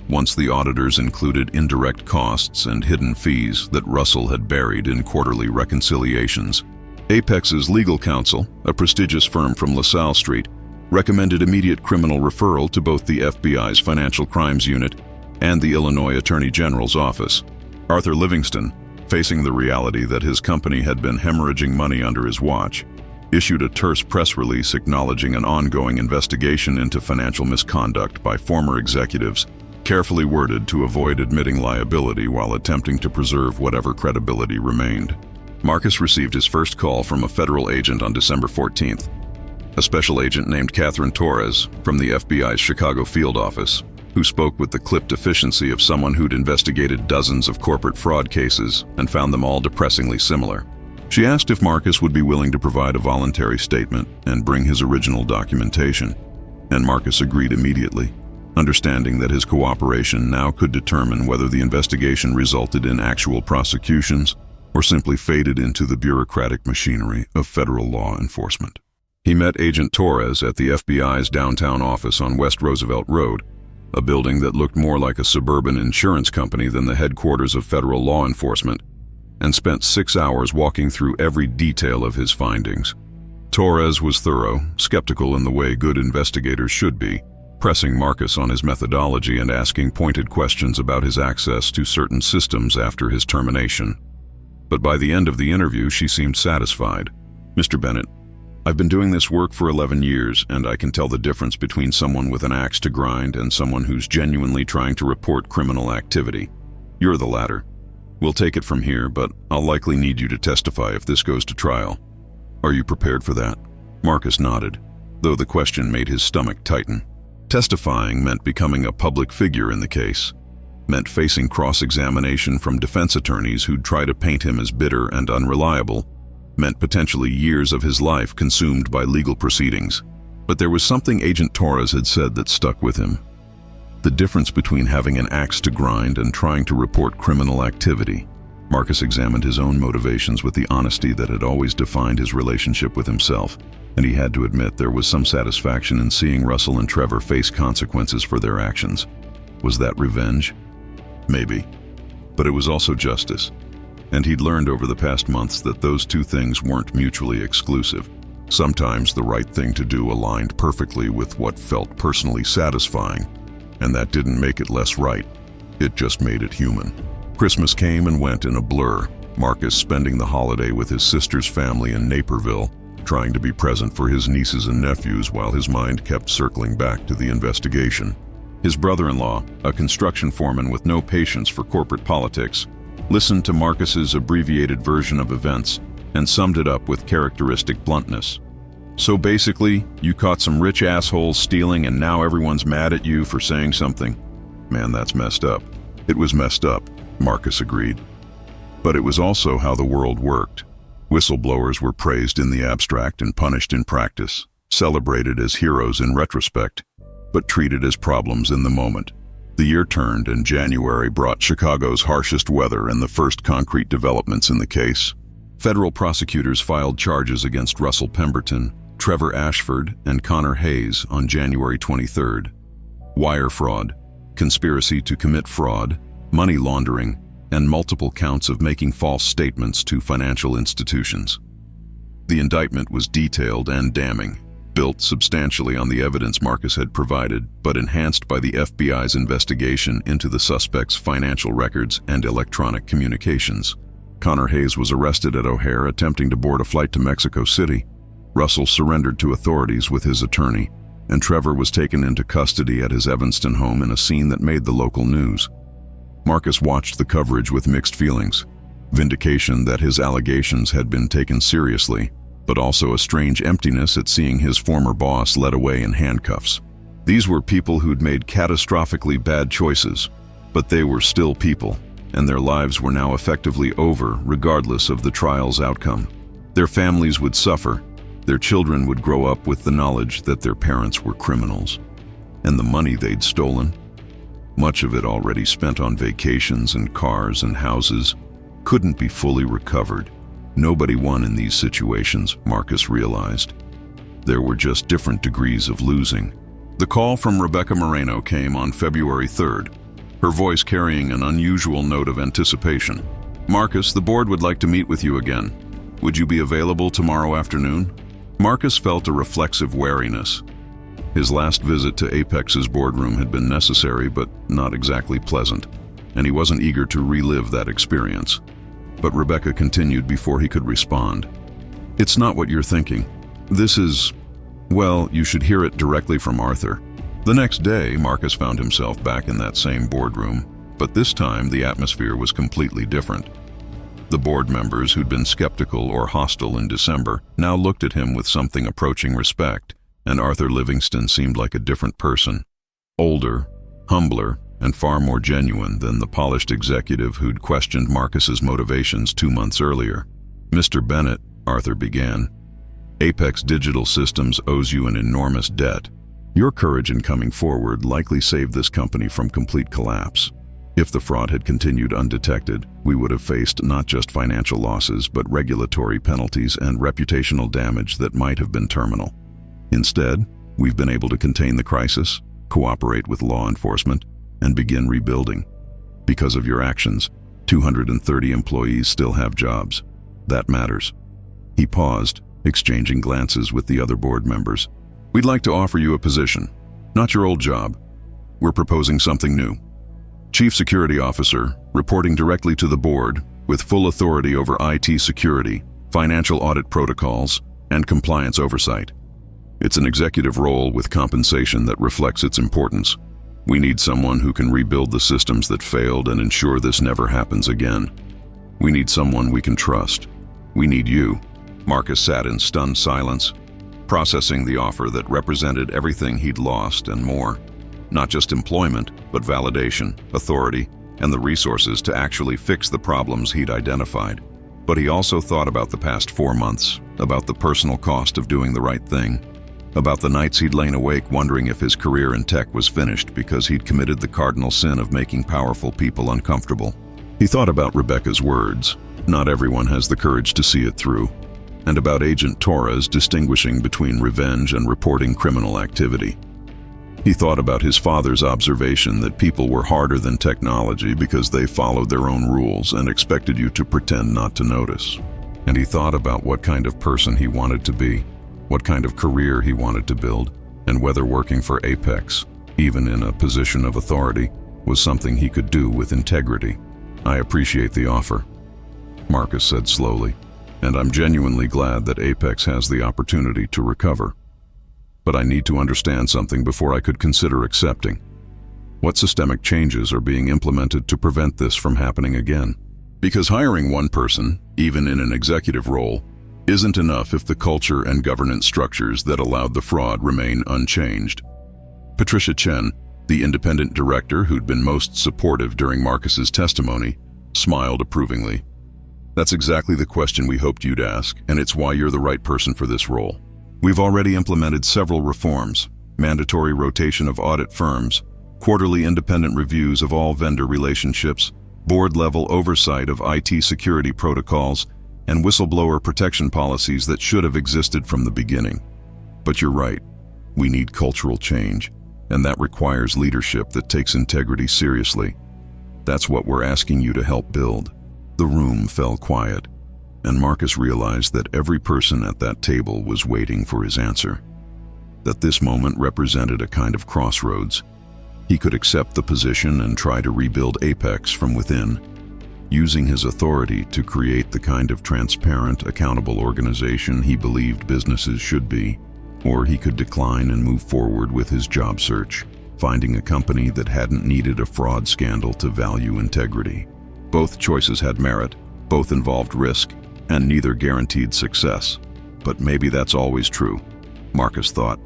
once the auditors included indirect costs and hidden fees that Russell had buried in quarterly reconciliations. Apex's legal counsel, a prestigious firm from LaSalle Street, recommended immediate criminal referral to both the FBI's Financial Crimes Unit and the Illinois Attorney General's office. Arthur Livingston, facing the reality that his company had been hemorrhaging money under his watch, issued a terse press release acknowledging an ongoing investigation into financial misconduct by former executives, carefully worded to avoid admitting liability while attempting to preserve whatever credibility remained. Marcus received his first call from a federal agent on December 14th, a special agent named Catherine Torres from the FBI's Chicago field office, who spoke with the clipped efficiency of someone who'd investigated dozens of corporate fraud cases and found them all depressingly similar. She asked if Marcus would be willing to provide a voluntary statement and bring his original documentation, and Marcus agreed immediately, understanding that his cooperation now could determine whether the investigation resulted in actual prosecutions or simply faded into the bureaucratic machinery of federal law enforcement. He met Agent Torres at the FBI's downtown office on West Roosevelt Road, a building that looked more like a suburban insurance company than the headquarters of federal law enforcement, and spent 6 hours walking through every detail of his findings. Torres was thorough, skeptical in the way good investigators should be, pressing Marcus on his methodology and asking pointed questions about his access to certain systems after his termination. But by the end of the interview, she seemed satisfied. "Mr. Bennett, I've been doing this work for 11 years, and I can tell the difference between someone with an axe to grind and someone who's genuinely trying to report criminal activity. You're the latter. We'll take it from here, but I'll likely need you to testify if this goes to trial. Are you prepared for that?" Marcus nodded, though the question made his stomach tighten. Testifying meant becoming a public figure in the case, meant facing cross-examination from defense attorneys who'd try to paint him as bitter and unreliable, meant potentially years of his life consumed by legal proceedings. But there was something Agent Torres had said that stuck with him. The difference between having an axe to grind and trying to report criminal activity. Marcus examined his own motivations with the honesty that had always defined his relationship with himself, and he had to admit there was some satisfaction in seeing Russell and Trevor face consequences for their actions. Was that revenge? Maybe. But it was also justice. And he'd learned over the past months that those two things weren't mutually exclusive. Sometimes the right thing to do aligned perfectly with what felt personally satisfying, and that didn't make it less right. It just made it human. Christmas came and went in a blur, Marcus spending the holiday with his sister's family in Naperville, trying to be present for his nieces and nephews while his mind kept circling back to the investigation. His brother-in-law, a construction foreman with no patience for corporate politics, listened to Marcus's abbreviated version of events and summed it up with characteristic bluntness. "So basically, you caught some rich assholes stealing and now everyone's mad at you for saying something? Man, that's messed up." It was messed up, Marcus agreed. But it was also how the world worked. Whistleblowers were praised in the abstract and punished in practice, celebrated as heroes in retrospect, but treated as problems in the moment. The year turned and January brought Chicago's harshest weather and the first concrete developments in the case. Federal prosecutors filed charges against Russell Pemberton, Trevor Ashford, and Connor Hayes on January 23rd. Wire fraud, conspiracy to commit fraud, money laundering, and multiple counts of making false statements to financial institutions. The indictment was detailed and damning, built substantially on the evidence Marcus had provided, but enhanced by the FBI's investigation into the suspect's financial records and electronic communications. Connor Hayes was arrested at O'Hare attempting to board a flight to Mexico City. Russell surrendered to authorities with his attorney, and Trevor was taken into custody at his Evanston home in a scene that made the local news. Marcus watched the coverage with mixed feelings, vindication that his allegations had been taken seriously, but also a strange emptiness at seeing his former boss led away in handcuffs. These were people who'd made catastrophically bad choices, but they were still people, and their lives were now effectively over regardless of the trial's outcome. Their families would suffer, their children would grow up with the knowledge that their parents were criminals, and the money they'd stolen, much of it already spent on vacations and cars and houses, couldn't be fully recovered. Nobody won in these situations, Marcus realized. There were just different degrees of losing. The call from Rebecca Moreno came on February 3rd, her voice carrying an unusual note of anticipation. "Marcus, the board would like to meet with you again." Would you be available tomorrow afternoon? Marcus felt a reflexive wariness. His last visit to Apex's boardroom had been necessary but not exactly pleasant, and he wasn't eager to relive that experience. But Rebecca continued before he could respond. It's not what you're thinking. This is, well, you should hear it directly from Arthur. The next day, Marcus found himself back in that same boardroom, but this time the atmosphere was completely different. The board members who'd been skeptical or hostile in December now looked at him with something approaching respect, and Arthur Livingston seemed like a different person. Older, humbler, and far more genuine than the polished executive who'd questioned Marcus's motivations 2 months earlier. Mr. Bennett, Arthur began, Apex Digital Systems owes you an enormous debt. Your courage in coming forward likely saved this company from complete collapse. If the fraud had continued undetected, we would have faced not just financial losses but regulatory penalties and reputational damage that might have been terminal. Instead, we've been able to contain the crisis, cooperate with law enforcement, and begin rebuilding. Because of your actions, 230 employees still have jobs. That matters. He paused, exchanging glances with the other board members. We'd like to offer you a position, not your old job. We're proposing something new. Chief Security Officer, reporting directly to the board, with full authority over IT security, financial audit protocols, and compliance oversight. It's an executive role with compensation that reflects its importance. We need someone who can rebuild the systems that failed and ensure this never happens again. We need someone we can trust. We need you. Marcus sat in stunned silence, processing the offer that represented everything he'd lost and more. Not just employment, but validation, authority, and the resources to actually fix the problems he'd identified. But he also thought about the past 4 months, about the personal cost of doing the right thing, about the nights he'd lain awake wondering if his career in tech was finished because he'd committed the cardinal sin of making powerful people uncomfortable. He thought about Rebecca's words, not everyone has the courage to see it through, and about Agent Torres distinguishing between revenge and reporting criminal activity. He thought about his father's observation that people were harder than technology because they followed their own rules and expected you to pretend not to notice. And he thought about what kind of person he wanted to be, what kind of career he wanted to build, and whether working for Apex, even in a position of authority, was something he could do with integrity. I appreciate the offer, Marcus said slowly, and I'm genuinely glad that Apex has the opportunity to recover. But I need to understand something before I could consider accepting. What systemic changes are being implemented to prevent this from happening again? Because hiring one person, even in an executive role, isn't enough if the culture and governance structures that allowed the fraud remain unchanged. Patricia Chen, the independent director who'd been most supportive during Marcus's testimony, smiled approvingly. That's exactly the question we hoped you'd ask, and it's why you're the right person for this role. We've already implemented several reforms: mandatory rotation of audit firms, quarterly independent reviews of all vendor relationships, board-level oversight of IT security protocols, and whistleblower protection policies that should have existed from the beginning. But you're right, we need cultural change, and that requires leadership that takes integrity seriously. That's what we're asking you to help build. The room fell quiet, and Marcus realized that every person at that table was waiting for his answer. That this moment represented a kind of crossroads. He could accept the position and try to rebuild Apex from within, using his authority to create the kind of transparent, accountable organization he believed businesses should be, or he could decline and move forward with his job search, finding a company that hadn't needed a fraud scandal to value integrity. Both choices had merit, both involved risk, and neither guaranteed success. But maybe that's always true, Marcus thought.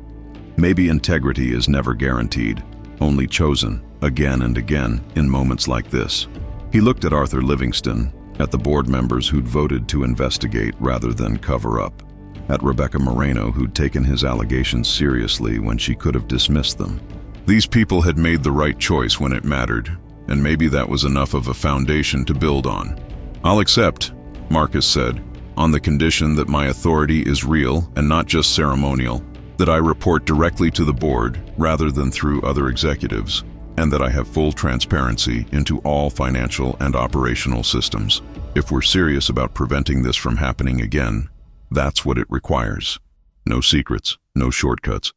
Maybe integrity is never guaranteed, only chosen, again and again, in moments like this. He looked at Arthur Livingston, at the board members who'd voted to investigate rather than cover up, at Rebecca Moreno who'd taken his allegations seriously when she could have dismissed them. These people had made the right choice when it mattered, and maybe that was enough of a foundation to build on. I'll accept, Marcus said, on the condition that my authority is real and not just ceremonial, that I report directly to the board rather than through other executives, and that I have full transparency into all financial and operational systems. If we're serious about preventing this from happening again, that's what it requires. No secrets, no shortcuts,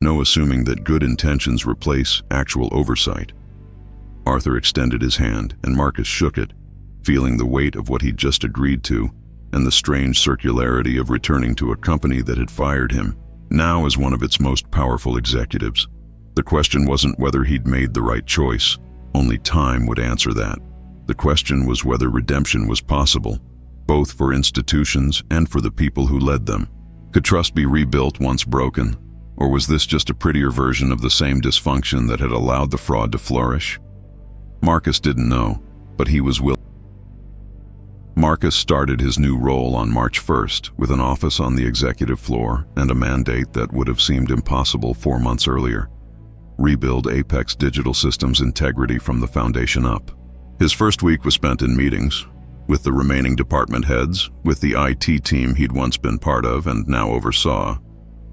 no assuming that good intentions replace actual oversight. Arthur extended his hand, and Marcus shook it, feeling the weight of what he'd just agreed to and the strange circularity of returning to a company that had fired him, now as one of its most powerful executives. The question wasn't whether he'd made the right choice. Only time would answer that. The question was whether redemption was possible, both for institutions and for the people who led them. Could trust be rebuilt once broken? Or was this just a prettier version of the same dysfunction that had allowed the fraud to flourish? Marcus didn't know, but he was willing. Marcus started his new role on March 1st with an office on the executive floor and a mandate that would have seemed impossible 4 months earlier: rebuild Apex Digital Systems' integrity from the foundation up. His first week was spent in meetings, with the remaining department heads, with the IT team he'd once been part of and now oversaw,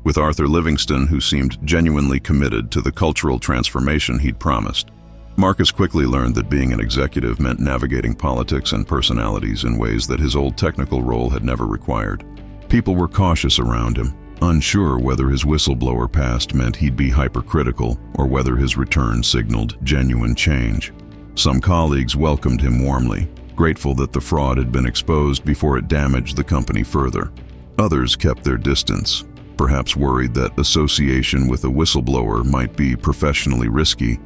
with Arthur Livingston, who seemed genuinely committed to the cultural transformation he'd promised. Marcus quickly learned that being an executive meant navigating politics and personalities in ways that his old technical role had never required. People were cautious around him, unsure whether his whistleblower past meant he'd be hypercritical or whether his return signaled genuine change. Some colleagues welcomed him warmly, grateful that the fraud had been exposed before it damaged the company further. Others kept their distance, perhaps worried that association with a whistleblower might be professionally risky,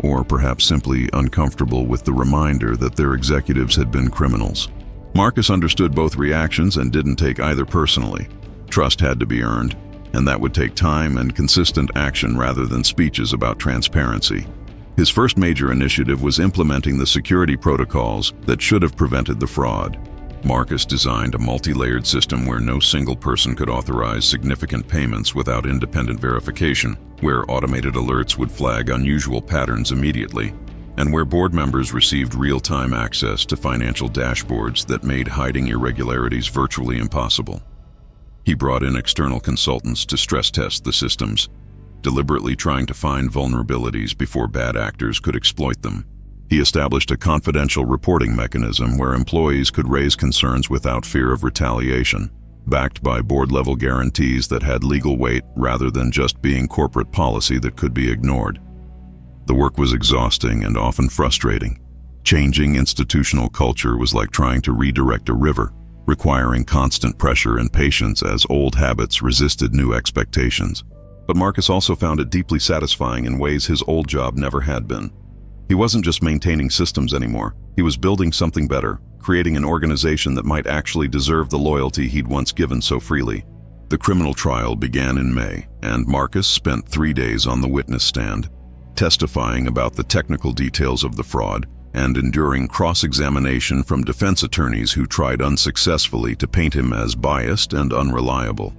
or perhaps simply uncomfortable with the reminder that their executives had been criminals. Marcus understood both reactions and didn't take either personally. Trust had to be earned, and that would take time and consistent action rather than speeches about transparency. His first major initiative was implementing the security protocols that should have prevented the fraud. Marcus designed a multi-layered system where no single person could authorize significant payments without independent verification, where automated alerts would flag unusual patterns immediately, and where board members received real-time access to financial dashboards that made hiding irregularities virtually impossible. He brought in external consultants to stress test the systems, deliberately trying to find vulnerabilities before bad actors could exploit them. He established a confidential reporting mechanism where employees could raise concerns without fear of retaliation, backed by board-level guarantees that had legal weight rather than just being corporate policy that could be ignored. The work was exhausting and often frustrating. Changing institutional culture was like trying to redirect a river, requiring constant pressure and patience as old habits resisted new expectations. But Marcus also found it deeply satisfying in ways his old job never had been. He wasn't just maintaining systems anymore. He was building something better, creating an organization that might actually deserve the loyalty he'd once given so freely. The criminal trial began in May, and Marcus spent 3 days on the witness stand, testifying about the technical details of the fraud and enduring cross-examination from defense attorneys who tried unsuccessfully to paint him as biased and unreliable.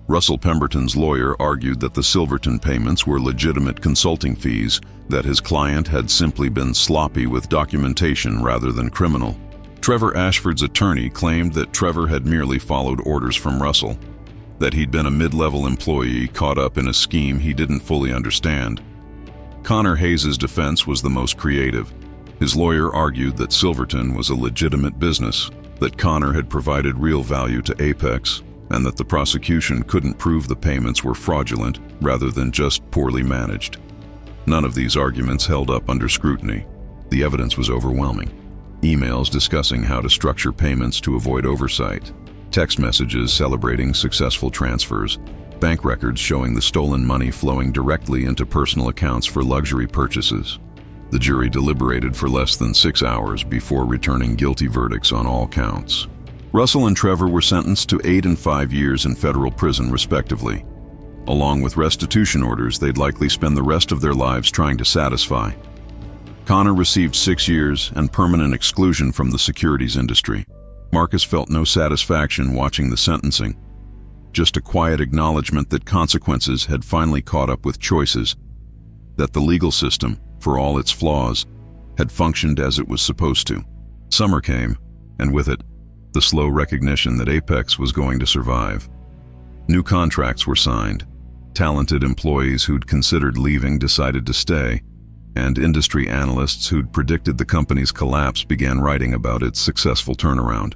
Russell Pemberton's lawyer argued that the Silverton payments were legitimate consulting fees, that his client had simply been sloppy with documentation rather than criminal. Trevor Ashford's attorney claimed that Trevor had merely followed orders from Russell, that he'd been a mid-level employee caught up in a scheme he didn't fully understand. Connor Hayes's defense was the most creative. His lawyer argued that Silverton was a legitimate business, that Connor had provided real value to Apex, and that the prosecution couldn't prove the payments were fraudulent rather than just poorly managed. None of these arguments held up under scrutiny. The evidence was overwhelming. Emails discussing how to structure payments to avoid oversight, text messages celebrating successful transfers, bank records showing the stolen money flowing directly into personal accounts for luxury purchases. The jury deliberated for less than 6 hours before returning guilty verdicts on all counts. Russell and Trevor were sentenced to 8 and 5 years in federal prison, respectively. Along with restitution orders they'd likely spend the rest of their lives trying to satisfy. Connor received 6 years and permanent exclusion from the securities industry. Marcus felt no satisfaction watching the sentencing, just a quiet acknowledgement that consequences had finally caught up with choices, that the legal system, for all its flaws, had functioned as it was supposed to. Summer came, and with it, the slow recognition that Apex was going to survive. New contracts were signed. Talented employees who'd considered leaving decided to stay, and industry analysts who'd predicted the company's collapse began writing about its successful turnaround.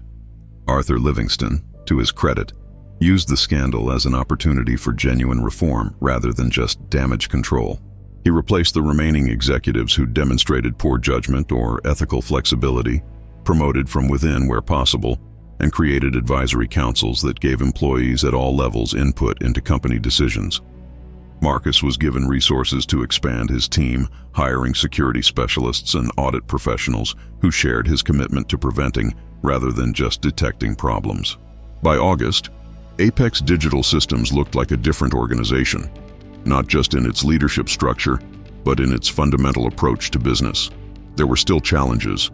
Arthur Livingston, to his credit, used the scandal as an opportunity for genuine reform rather than just damage control. He replaced the remaining executives who demonstrated poor judgment or ethical flexibility, promoted from within where possible, and created advisory councils that gave employees at all levels input into company decisions. Marcus was given resources to expand his team, hiring security specialists and audit professionals who shared his commitment to preventing rather than just detecting problems. By August, Apex Digital Systems looked like a different organization, not just in its leadership structure, but in its fundamental approach to business. There were still challenges,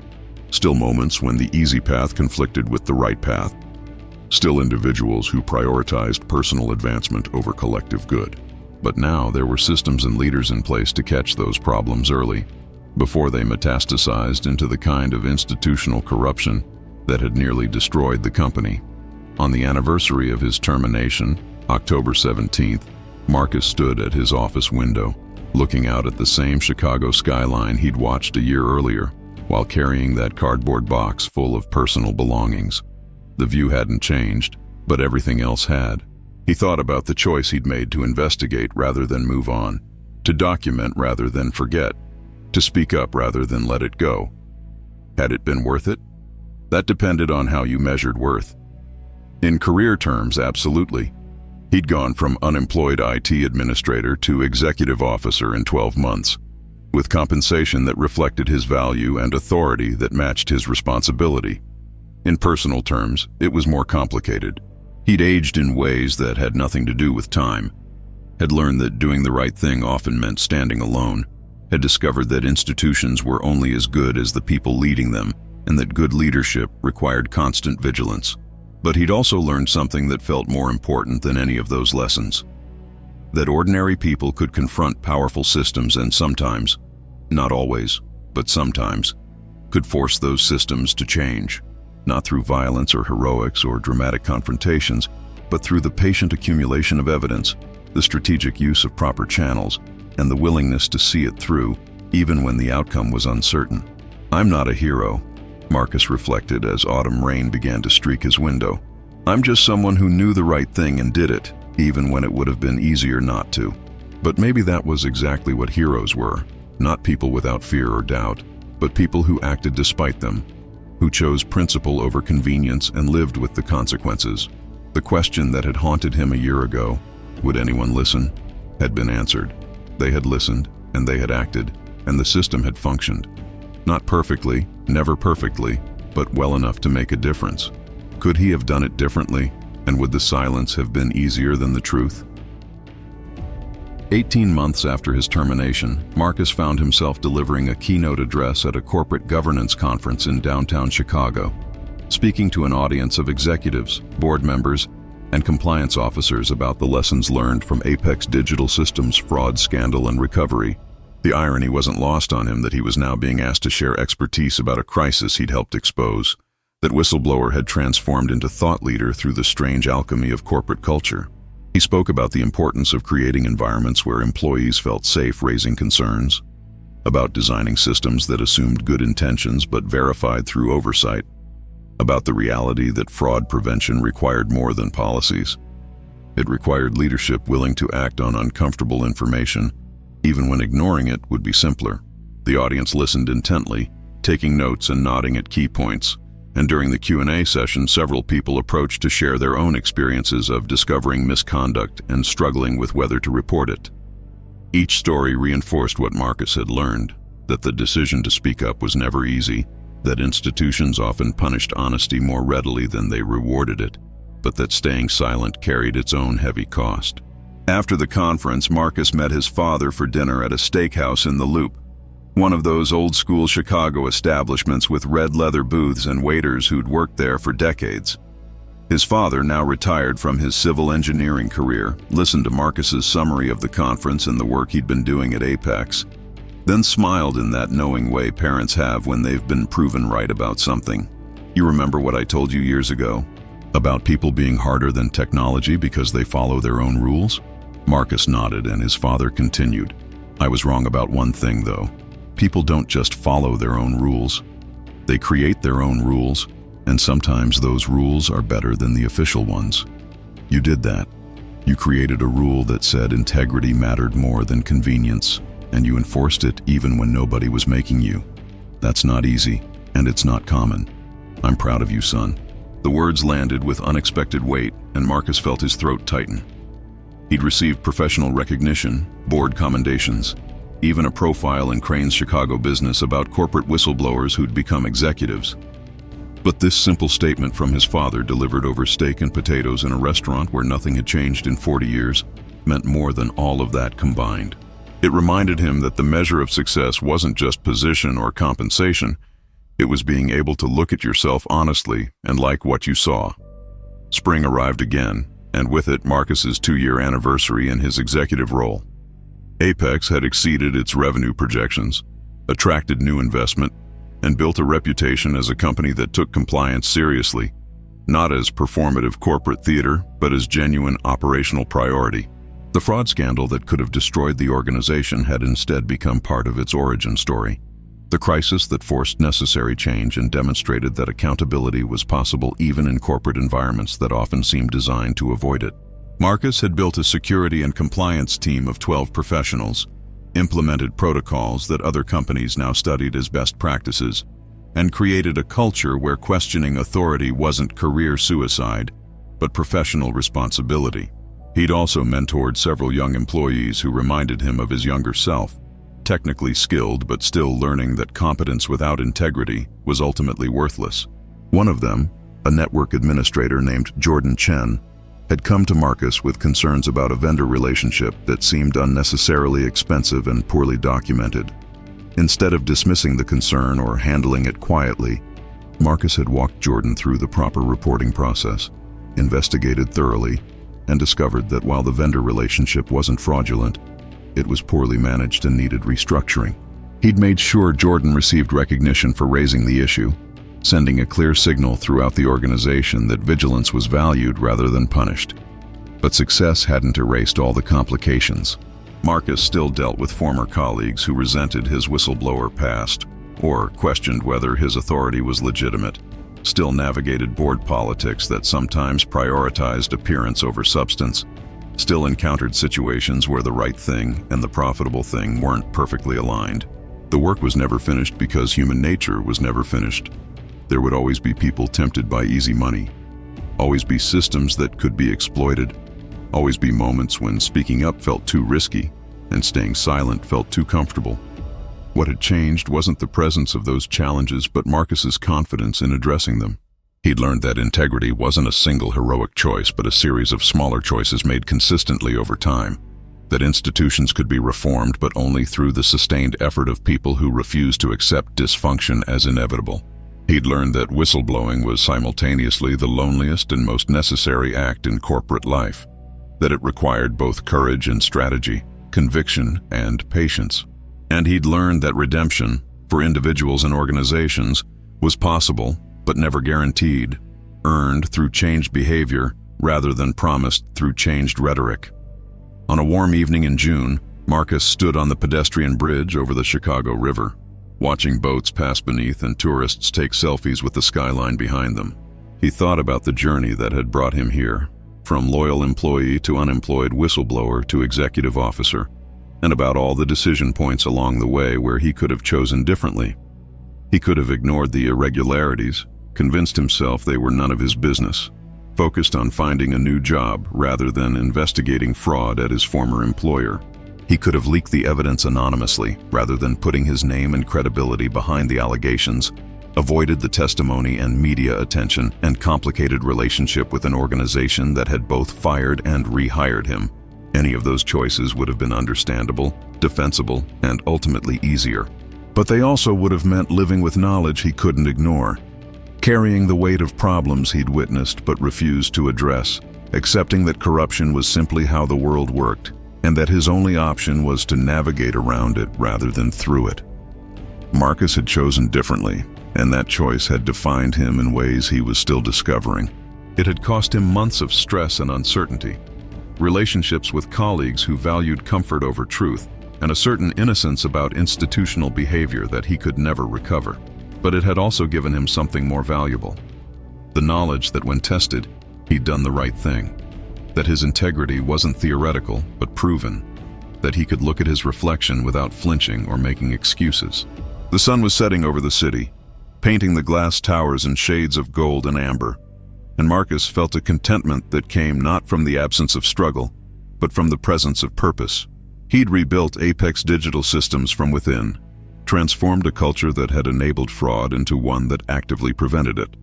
still moments when the easy path conflicted with the right path, still individuals who prioritized personal advancement over collective good. But now there were systems and leaders in place to catch those problems early, before they metastasized into the kind of institutional corruption that had nearly destroyed the company. On the anniversary of his termination, October 17th, Marcus stood at his office window, looking out at the same Chicago skyline he'd watched a year earlier, while carrying that cardboard box full of personal belongings. The view hadn't changed, but everything else had. He thought about the choice he'd made to investigate rather than move on, to document rather than forget, to speak up rather than let it go. Had it been worth it? That depended on how you measured worth. In career terms, absolutely. He'd gone from unemployed IT administrator to executive officer in 12 months, with compensation that reflected his value and authority that matched his responsibility. In personal terms, it was more complicated. He'd aged in ways that had nothing to do with time, had learned that doing the right thing often meant standing alone, had discovered that institutions were only as good as the people leading them, and that good leadership required constant vigilance. But he'd also learned something that felt more important than any of those lessons. That ordinary people could confront powerful systems and sometimes, not always, but sometimes, could force those systems to change. Not through violence or heroics or dramatic confrontations, but through the patient accumulation of evidence, the strategic use of proper channels, and the willingness to see it through, even when the outcome was uncertain. I'm not a hero, Marcus reflected as autumn rain began to streak his window. I'm just someone who knew the right thing and did it, even when it would have been easier not to. But maybe that was exactly what heroes were, not people without fear or doubt, but people who acted despite them, who chose principle over convenience and lived with the consequences. The question that had haunted him a year ago, would anyone listen, had been answered. They had listened, and they had acted, and the system had functioned. Not perfectly, never perfectly, but well enough to make a difference. Could he have done it differently, and would the silence have been easier than the truth? 18 months after his termination, Marcus found himself delivering a keynote address at a corporate governance conference in downtown Chicago, speaking to an audience of executives, board members, and compliance officers about the lessons learned from Apex Digital Systems' fraud scandal and recovery. The irony wasn't lost on him that he was now being asked to share expertise about a crisis he'd helped expose, that whistleblower had transformed into thought leader through the strange alchemy of corporate culture. He spoke about the importance of creating environments where employees felt safe raising concerns, about designing systems that assumed good intentions but verified through oversight, about the reality that fraud prevention required more than policies. It required leadership willing to act on uncomfortable information, even when ignoring it would be simpler. The audience listened intently, taking notes and nodding at key points. And during the Q&A session, several people approached to share their own experiences of discovering misconduct and struggling with whether to report it. Each story reinforced what Marcus had learned, that the decision to speak up was never easy, that institutions often punished honesty more readily than they rewarded it, but that staying silent carried its own heavy cost. After the conference, Marcus met his father for dinner at a steakhouse in the Loop, one of those old-school Chicago establishments with red leather booths and waiters who'd worked there for decades. His father, now retired from his civil engineering career, listened to Marcus's summary of the conference and the work he'd been doing at Apex, then smiled in that knowing way parents have when they've been proven right about something. You remember what I told you years ago? About people being harder than technology because they follow their own rules? Marcus nodded and his father continued. I was wrong about one thing, though. People don't just follow their own rules. They create their own rules, and sometimes those rules are better than the official ones. You did that. You created a rule that said integrity mattered more than convenience, and you enforced it even when nobody was making you. That's not easy, and it's not common. I'm proud of you, son." The words landed with unexpected weight, and Marcus felt his throat tighten. He'd received professional recognition, board commendations, even a profile in Crane's Chicago business about corporate whistleblowers who'd become executives. But this simple statement from his father, delivered over steak and potatoes in a restaurant where nothing had changed in 40 years, meant more than all of that combined. It reminded him that the measure of success wasn't just position or compensation. It was being able to look at yourself honestly and like what you saw. Spring arrived again, and with it Marcus's 2-year anniversary in his executive role. Apex had exceeded its revenue projections, attracted new investment, and built a reputation as a company that took compliance seriously, not as performative corporate theater, but as genuine operational priority. The fraud scandal that could have destroyed the organization had instead become part of its origin story. The crisis that forced necessary change and demonstrated that accountability was possible even in corporate environments that often seemed designed to avoid it. Marcus had built a security and compliance team of 12 professionals, implemented protocols that other companies now studied as best practices, and created a culture where questioning authority wasn't career suicide, but professional responsibility. He'd also mentored several young employees who reminded him of his younger self, technically skilled but still learning that competence without integrity was ultimately worthless. One of them, a network administrator named Jordan Chen, had come to Marcus with concerns about a vendor relationship that seemed unnecessarily expensive and poorly documented. Instead of dismissing the concern or handling it quietly, Marcus had walked Jordan through the proper reporting process, investigated thoroughly, and discovered that while the vendor relationship wasn't fraudulent, it was poorly managed and needed restructuring. He'd made sure Jordan received recognition for raising the issue, sending a clear signal throughout the organization that vigilance was valued rather than punished. But success hadn't erased all the complications. Marcus still dealt with former colleagues who resented his whistleblower past, or questioned whether his authority was legitimate, still navigated board politics that sometimes prioritized appearance over substance, still encountered situations where the right thing and the profitable thing weren't perfectly aligned. The work was never finished because human nature was never finished. There would always be people tempted by easy money, always be systems that could be exploited, always be moments when speaking up felt too risky and staying silent felt too comfortable. What had changed wasn't the presence of those challenges, but Marcus's confidence in addressing them. He'd learned that integrity wasn't a single heroic choice, but a series of smaller choices made consistently over time. That institutions could be reformed, but only through the sustained effort of people who refused to accept dysfunction as inevitable. He'd learned that whistleblowing was simultaneously the loneliest and most necessary act in corporate life, that it required both courage and strategy, conviction and patience. And he'd learned that redemption, for individuals and organizations, was possible, but never guaranteed, earned through changed behavior rather than promised through changed rhetoric. On a warm evening in June, Marcus stood on the pedestrian bridge over the Chicago River, watching boats pass beneath and tourists take selfies with the skyline behind them. He thought about the journey that had brought him here, from loyal employee to unemployed whistleblower to executive officer, and about all the decision points along the way where he could have chosen differently. He could have ignored the irregularities, convinced himself they were none of his business, focused on finding a new job rather than investigating fraud at his former employer. He could have leaked the evidence anonymously rather than putting his name and credibility behind the allegations, avoided the testimony and media attention, and complicated relationship with an organization that had both fired and rehired him. Any of those choices would have been understandable, defensible, and ultimately easier. But they also would have meant living with knowledge he couldn't ignore, carrying the weight of problems he'd witnessed but refused to address, accepting that corruption was simply how the world worked, and that his only option was to navigate around it rather than through it. Marcus had chosen differently, and that choice had defined him in ways he was still discovering. It had cost him months of stress and uncertainty, relationships with colleagues who valued comfort over truth, and a certain innocence about institutional behavior that he could never recover. But it had also given him something more valuable: the knowledge that when tested, he'd done the right thing, that his integrity wasn't theoretical but proven, that he could look at his reflection without flinching or making excuses. The sun was setting over the city, painting the glass towers in shades of gold and amber, and Marcus felt a contentment that came not from the absence of struggle, but from the presence of purpose. He'd rebuilt Apex Digital Systems from within, transformed a culture that had enabled fraud into one that actively prevented it,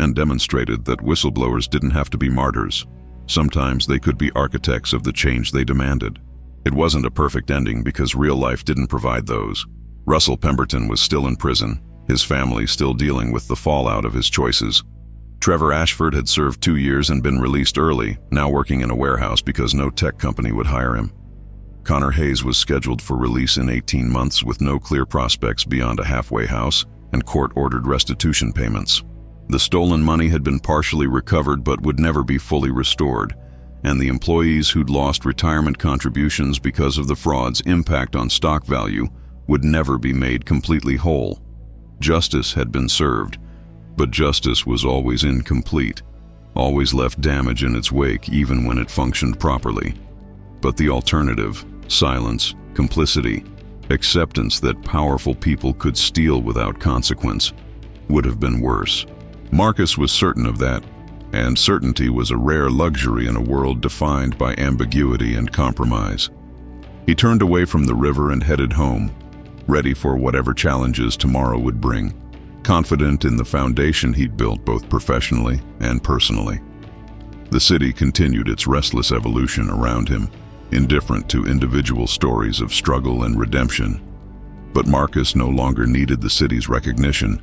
and demonstrated that whistleblowers didn't have to be martyrs. Sometimes they could be architects of the change they demanded. It wasn't a perfect ending because real life didn't provide those. Russell Pemberton was still in prison, his family still dealing with the fallout of his choices. Trevor Ashford had served 2 years and been released early, now working in a warehouse because no tech company would hire him. Connor Hayes was scheduled for release in 18 months with no clear prospects beyond a halfway house and court-ordered restitution payments. The stolen money had been partially recovered but would never be fully restored, and the employees who'd lost retirement contributions because of the fraud's impact on stock value would never be made completely whole. Justice had been served, but justice was always incomplete, always left damage in its wake even when it functioned properly. But the alternative, silence, complicity, acceptance that powerful people could steal without consequence, would have been worse. Marcus was certain of that, and certainty was a rare luxury in a world defined by ambiguity and compromise. He turned away from the river and headed home, ready for whatever challenges tomorrow would bring, confident in the foundation he'd built both professionally and personally. The city continued its restless evolution around him, indifferent to individual stories of struggle and redemption. But Marcus no longer needed the city's recognition.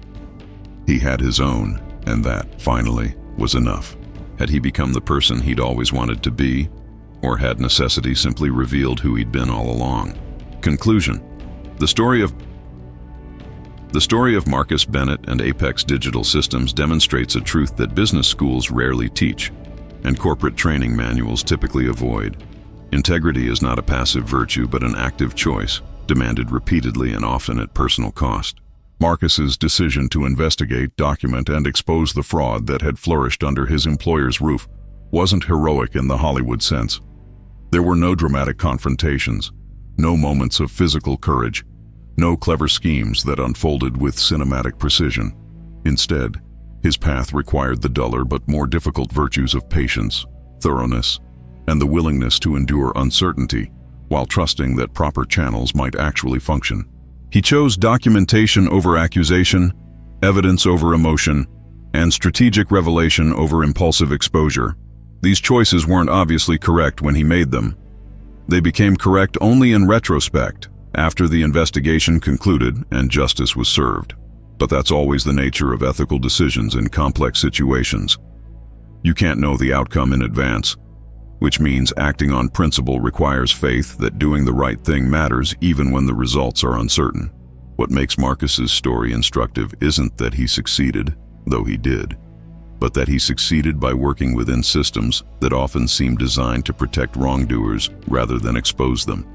He had his own, and that, finally, was enough. Had he become the person he'd always wanted to be, or had necessity simply revealed who he'd been all along? Conclusion: The story of Marcus Bennett and Apex Digital Systems demonstrates a truth that business schools rarely teach, and corporate training manuals typically avoid. Integrity is not a passive virtue but an active choice, demanded repeatedly and often at personal cost. Marcus's decision to investigate, document, and expose the fraud that had flourished under his employer's roof wasn't heroic in the Hollywood sense. There were no dramatic confrontations, no moments of physical courage, no clever schemes that unfolded with cinematic precision. Instead, his path required the duller but more difficult virtues of patience, thoroughness, and the willingness to endure uncertainty while trusting that proper channels might actually function. He chose documentation over accusation, evidence over emotion, and strategic revelation over impulsive exposure. These choices weren't obviously correct when he made them. They became correct only in retrospect, after the investigation concluded and justice was served. But that's always the nature of ethical decisions in complex situations. You can't know the outcome in advance, which means acting on principle requires faith that doing the right thing matters even when the results are uncertain. What makes Marcus's story instructive isn't that he succeeded, though he did, but that he succeeded by working within systems that often seem designed to protect wrongdoers rather than expose them.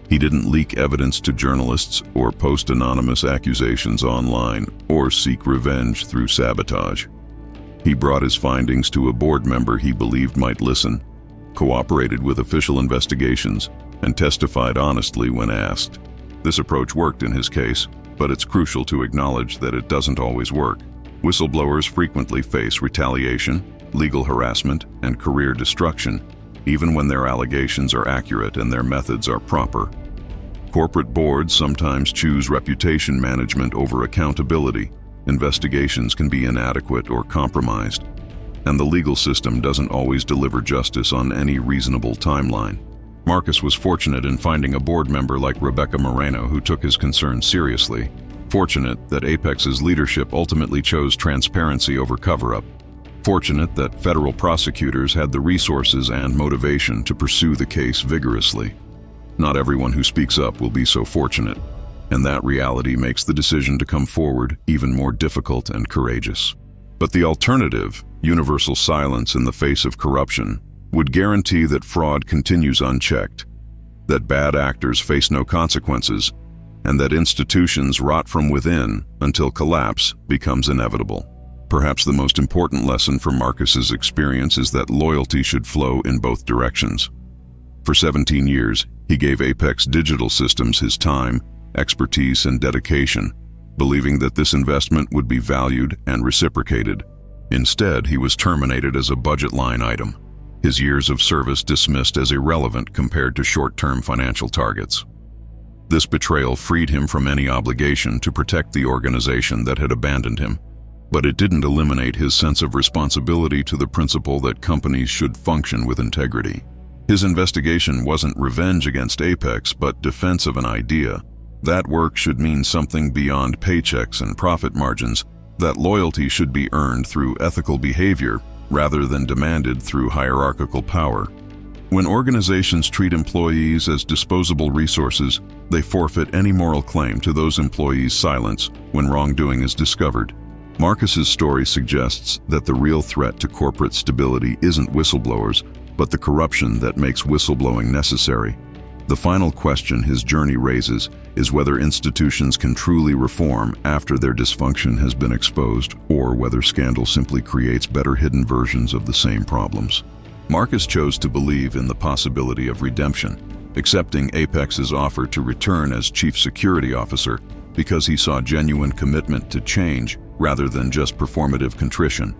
He didn't leak evidence to journalists or post anonymous accusations online or seek revenge through sabotage. He brought his findings to a board member he believed might listen, cooperated with official investigations, and testified honestly when asked. This approach worked in his case, but it's crucial to acknowledge that it doesn't always work. Whistleblowers frequently face retaliation, legal harassment, and career destruction, even when their allegations are accurate and their methods are proper. Corporate boards sometimes choose reputation management over accountability. Investigations can be inadequate or compromised, and the legal system doesn't always deliver justice on any reasonable timeline. Marcus was fortunate in finding a board member like Rebecca Moreno who took his concerns seriously. Fortunate that Apex's leadership ultimately chose transparency over cover-up. Fortunate that federal prosecutors had the resources and motivation to pursue the case vigorously. Not everyone who speaks up will be so fortunate, and that reality makes the decision to come forward even more difficult and courageous. But the alternative, universal silence in the face of corruption, would guarantee that fraud continues unchecked, that bad actors face no consequences, and that institutions rot from within until collapse becomes inevitable. Perhaps the most important lesson from Marcus's experience is that loyalty should flow in both directions. For 17 years, he gave Apex Digital Systems his time, expertise, and dedication, believing that this investment would be valued and reciprocated. Instead, he was terminated as a budget line item, his years of service dismissed as irrelevant compared to short-term financial targets. This betrayal freed him from any obligation to protect the organization that had abandoned him, but it didn't eliminate his sense of responsibility to the principle that companies should function with integrity. His investigation wasn't revenge against Apex, but defense of an idea. That work should mean something beyond paychecks and profit margins, that loyalty should be earned through ethical behavior rather than demanded through hierarchical power. When organizations treat employees as disposable resources, they forfeit any moral claim to those employees' silence when wrongdoing is discovered. Marcus's story suggests that the real threat to corporate stability isn't whistleblowers, but the corruption that makes whistleblowing necessary. The final question his journey raises is whether institutions can truly reform after their dysfunction has been exposed, or whether scandal simply creates better hidden versions of the same problems. Marcus chose to believe in the possibility of redemption, accepting Apex's offer to return as chief security officer because he saw genuine commitment to change rather than just performative contrition.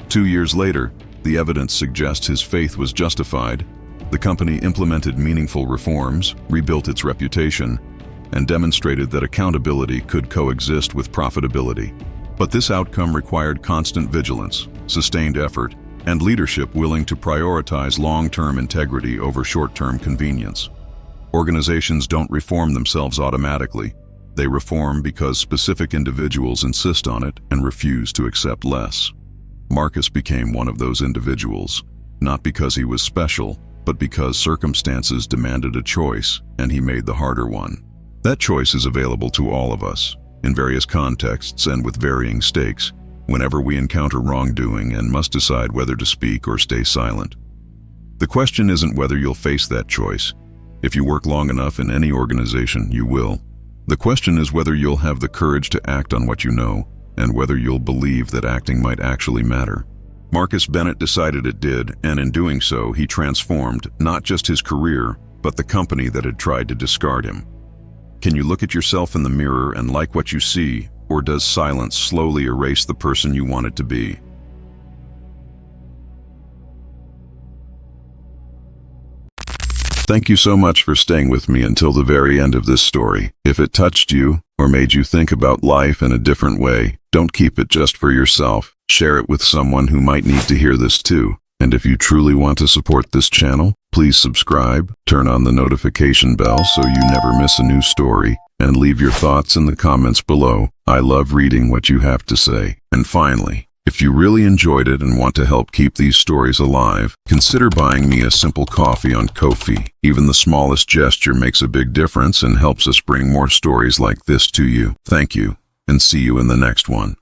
2 years later, the evidence suggests his faith was justified. The company implemented meaningful reforms, rebuilt its reputation, and demonstrated that accountability could coexist with profitability. But this outcome required constant vigilance, sustained effort, and leadership willing to prioritize long-term integrity over short-term convenience. Organizations don't reform themselves automatically. They reform because specific individuals insist on it and refuse to accept less. Marcus became one of those individuals, not because he was special, but because circumstances demanded a choice, and he made the harder one. That choice is available to all of us, in various contexts and with varying stakes, whenever we encounter wrongdoing and must decide whether to speak or stay silent. The question isn't whether you'll face that choice. If you work long enough in any organization, you will. The question is whether you'll have the courage to act on what you know, and whether you'll believe that acting might actually matter. Marcus Bennett decided it did, and in doing so, he transformed not just his career, but the company that had tried to discard him. Can you look at yourself in the mirror and like what you see, or does silence slowly erase the person you wanted to be? Thank you so much for staying with me until the very end of this story. If it touched you, or made you think about life in a different way, don't keep it just for yourself. Share it with someone who might need to hear this too. And if you truly want to support this channel, please subscribe, turn on the notification bell so you never miss a new story, and leave your thoughts in the comments below. I love reading what you have to say. And finally, if you really enjoyed it and want to help keep these stories alive, consider buying me a simple coffee on Ko-fi. Even the smallest gesture makes a big difference and helps us bring more stories like this to you. Thank you, and see you in the next one.